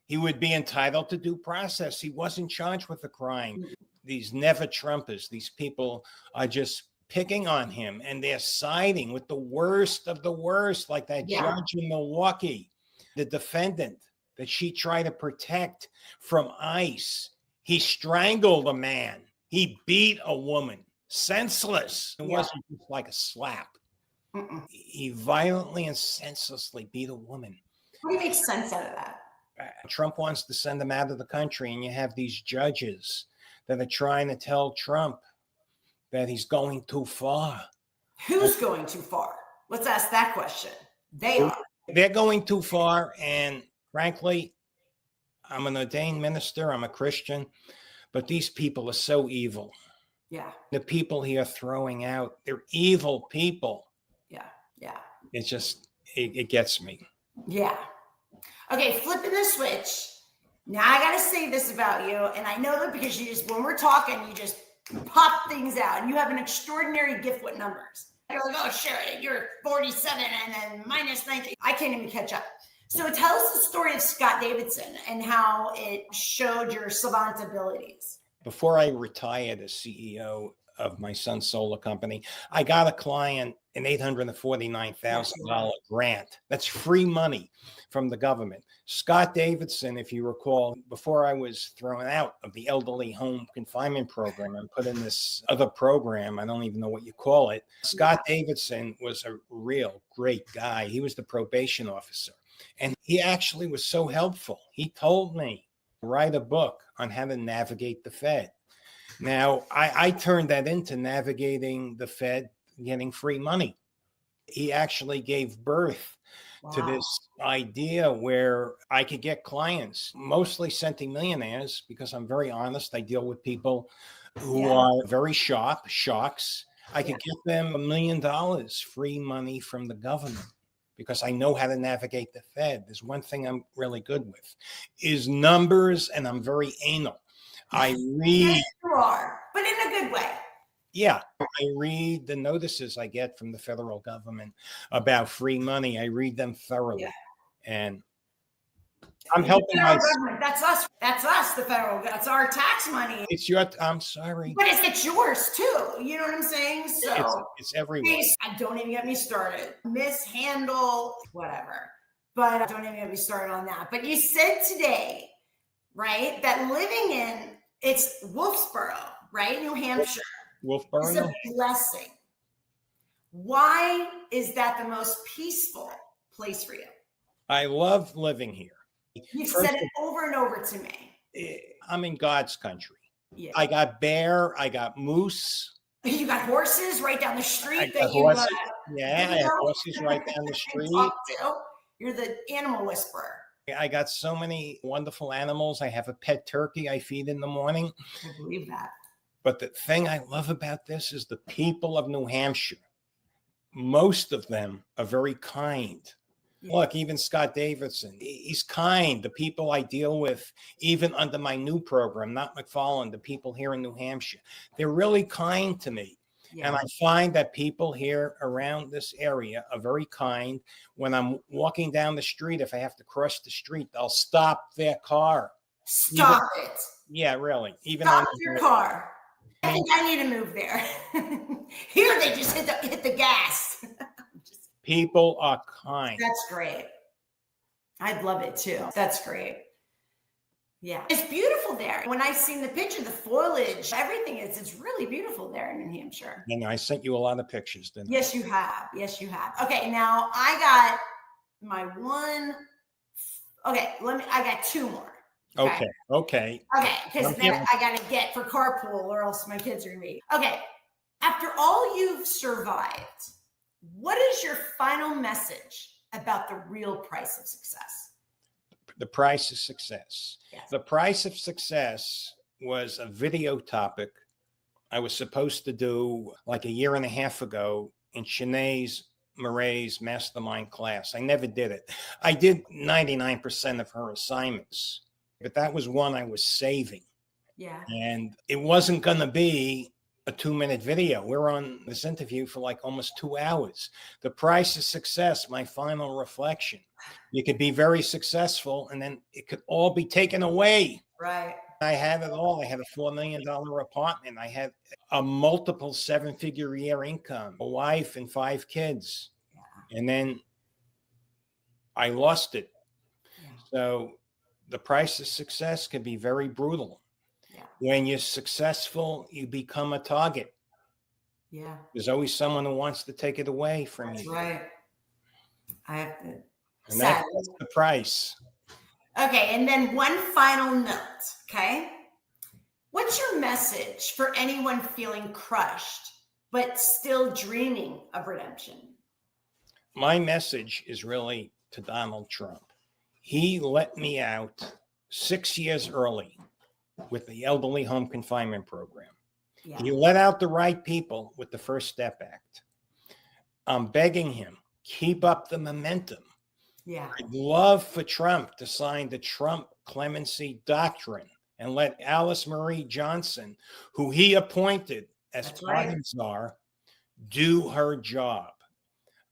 he would be entitled to due process. He wasn't charged with a crime. These never Trumpers, these people are just picking on him, and they're siding with the worst of the worst, like that judge in Milwaukee, the defendant that she tried to protect from ICE. He strangled a man. He beat a woman, senseless. It wasn't just like a slap. He violently and senselessly beat a woman. How do you make sense out of that? Trump wants to send him out of the country, and you have these judges that are trying to tell Trump that he's going too far. Who's going too far? Let's ask that question. They are. They're going too far, and frankly, I'm an ordained minister. I'm a Christian, but these people are so evil. Yeah. The people he are throwing out, they're evil people. Yeah. Yeah. It's just, it gets me. Yeah. Okay, flipping the switch. Now I got to say this about you, and I know that because when we're talking, you just pop things out, and you have an extraordinary gift with numbers. You're like, oh, Sheri, you're 47 and then minus 19. I can't even catch up. So tell us the story of Scott Davidson and how it showed your savant abilities. Before I retired as CEO of my son's solar company, I got a client an $849,000 grant. That's free money from the government. Scott Davidson, if you recall, before I was thrown out of the elderly home confinement program and put in this other program, I don't even know what you call it. Scott Davidson was a real great guy. He was the probation officer. And he actually was so helpful. He told me to write a book on how to navigate the Fed. Now, I turned that into navigating the Fed, getting free money. He actually gave birth to this idea where I could get clients, mostly centimillionaires, because I'm very honest. I deal with people who are very sharks. I could get them $1 million free money from the government because I know how to navigate the Fed. There's one thing I'm really good with is numbers, and I'm very anal. I read. Yes, you are, but in a good way. Yeah, I read the notices I get from the federal government about free money. I read them thoroughly. And I'm helping federal myself. government. That's us. That's us, the federal. That's our tax money. It's your, I'm sorry. But it's yours too. You know what I'm saying? So it's everywhere. Don't even get me started. Mishandle, whatever. But don't even get me started on that. But you said today, right, that living in, it's Wolfsboro, right? New Hampshire. Wolfboro. Is a blessing. Why is that the most peaceful place for you? I love living here. You've said it over and over to me. I'm in God's country. Yeah. I got bear. I got moose. You got horses right down the street. I have horses right down the street. You're the animal whisperer. I got so many wonderful animals. I have a pet turkey I feed in the morning. I believe that. But the thing I love about this is the people of New Hampshire. Most of them are very kind. Yeah. Look, even Scott Davidson, he's kind. The people I deal with, even under my new program, not McFarland, the people here in New Hampshire, they're really kind to me. Yeah. And I find that people here around this area are very kind. When I'm walking down the street, if I have to cross the street, they'll stop their car. Stop it. Yeah, really. Even stop your car. I think I need to move there. Here they just hit the gas. People are kind. That's great. I'd love it too. That's great. Yeah. It's beautiful there. When I've seen the picture, the foliage, everything it's really beautiful there in New Hampshire. And I sent you a lot of pictures, didn't I? Yes, you have. Yes, you have. Okay, now I got my one. Okay, I got two more. Okay. Because then I got to get for carpool or else my kids are going to be. Okay. After all you've survived, what is your final message about the real price of success? The price of success. Yes. The price of success was a video topic I was supposed to do like a year and a half ago in Shanae Murray's mastermind class. I never did it. I did 99% of her assignments, but that was one I was saving. Yeah. And it wasn't going to be a 2-minute video. We're on this interview for like almost 2 hours. The price of success, my final reflection. You could be very successful and then it could all be taken away. Right. I had it all. I had a $4 million apartment. I had a multiple 7-figure year income, a wife and 5 kids. Yeah. And then I lost it. Yeah. So the price of success can be very brutal. Yeah. When you're successful, you become a target. Yeah. There's always someone who wants to take it away from you. Right. I have to. And that's the price. Okay. And then one final note. Okay. What's your message for anyone feeling crushed, but still dreaming of redemption? My message is really to Donald Trump. He let me out 6 years early with the elderly home confinement program. Yeah. He let out the right people with the First Step Act. I'm begging him, keep up the momentum. Yeah. I'd love for Trump to sign the Trump clemency doctrine and let Alice Marie Johnson, who he appointed as pardon czar, do her job.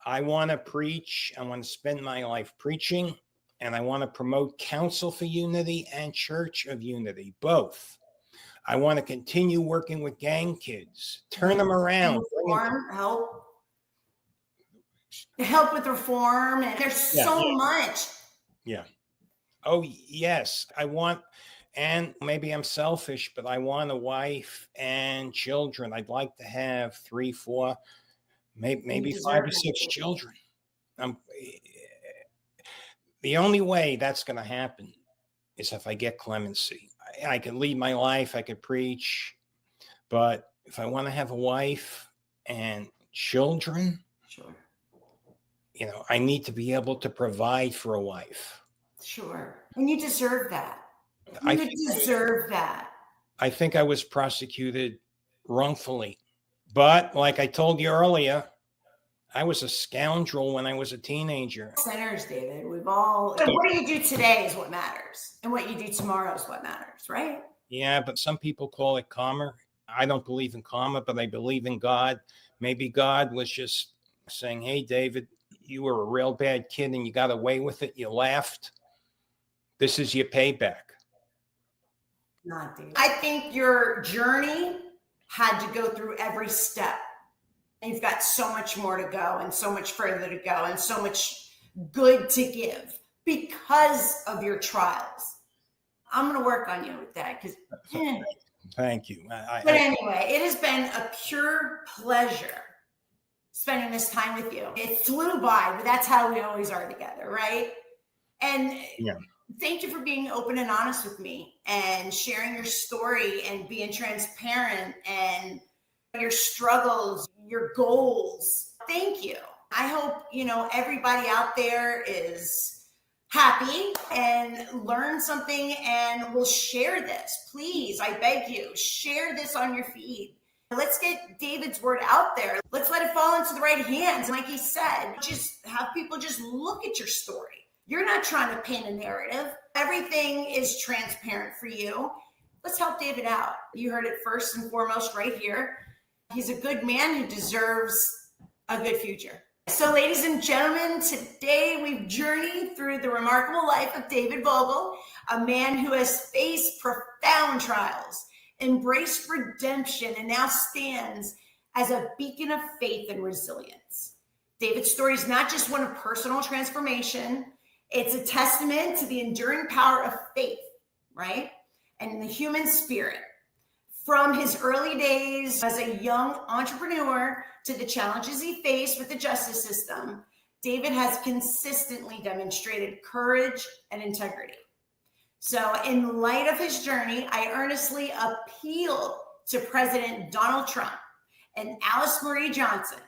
I want to preach. I want to spend my life preaching. And I want to promote Council for Unity and Church of Unity, both. I want to continue working with gang kids, turn them around. Help with reform. And there's so much. Yeah. Oh, yes. I want, and maybe I'm selfish, but I want a wife and children. I'd like to have 3, 4, maybe 5 or 6 children. The only way that's going to happen is if I get clemency. I can lead my life, I could preach, but if I want to have a wife and children, sure, I need to be able to provide for a wife. Sure. And you deserve that. You deserve that. I think I was prosecuted wrongfully, but like I told you earlier, I was a scoundrel when I was a teenager. Sinners, David. We've all. So what you do today is what matters, and what you do tomorrow is what matters, right? Yeah, but some people call it karma. I don't believe in karma, but I believe in God. Maybe God was just saying, "Hey, David, you were a real bad kid, and you got away with it. You laughed, This is your payback. Not, David. I think your journey had to go through every step. And you've got so much more to go and so much further to go and so much good to give because of your trials. I'm going to work on you with that because. Thank you. But anyway, it has been a pure pleasure spending this time with you. It flew by, but that's how we always are together, right? And thank you for being open and honest with me and sharing your story and being transparent and your struggles, your goals. Thank you. I hope, everybody out there is happy and learn something and will share this. Please, I beg you, share this on your feed. Let's get David's word out there. Let's let it fall into the right hands. Like he said, just have people just look at your story. You're not trying to paint a narrative. Everything is transparent for you. Let's help David out. You heard it first and foremost right here. He's a good man who deserves a good future. So, ladies and gentlemen, today we've journeyed through the remarkable life of David Vogel, a man who has faced profound trials, embraced redemption, and now stands as a beacon of faith and resilience. David's story is not just one of personal transformation, it's a testament to the enduring power of faith, right? And the human spirit. From his early days as a young entrepreneur to the challenges he faced with the justice system, David has consistently demonstrated courage and integrity. So in light of his journey, I earnestly appeal to President Donald Trump and Alice Marie Johnson,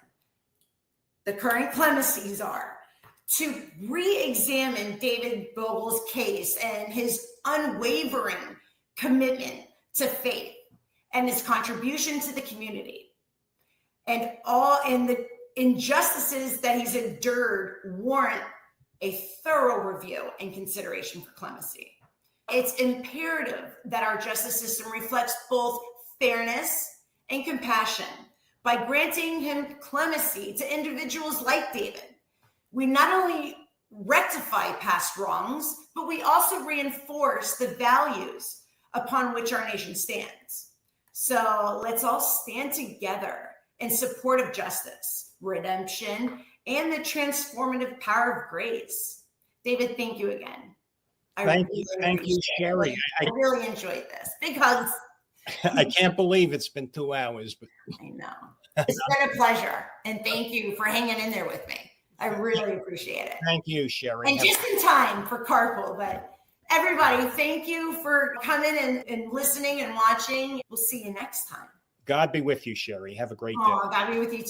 the current clemency czar, to re-examine David Vogel's case and his unwavering commitment to faith and his contribution to the community, and the injustices that he's endured warrant a thorough review and consideration for clemency. It's imperative that our justice system reflects both fairness and compassion. By granting him clemency to individuals like David, we not only rectify past wrongs, but we also reinforce the values upon which our nation stands. So let's all stand together in support of justice, redemption, and the transformative power of grace. David, thank you again. Thank you, Sherry. I really enjoyed this. Big hugs. I can't believe it's been 2 hours. But I know. It's been a pleasure. And thank you for hanging in there with me. I really appreciate it. Thank you, Sherry. And just in time for carpool, but everybody, thank you for coming and listening and watching. We'll see you next time. God be with you, Sherry. Have a great day. God be with you too.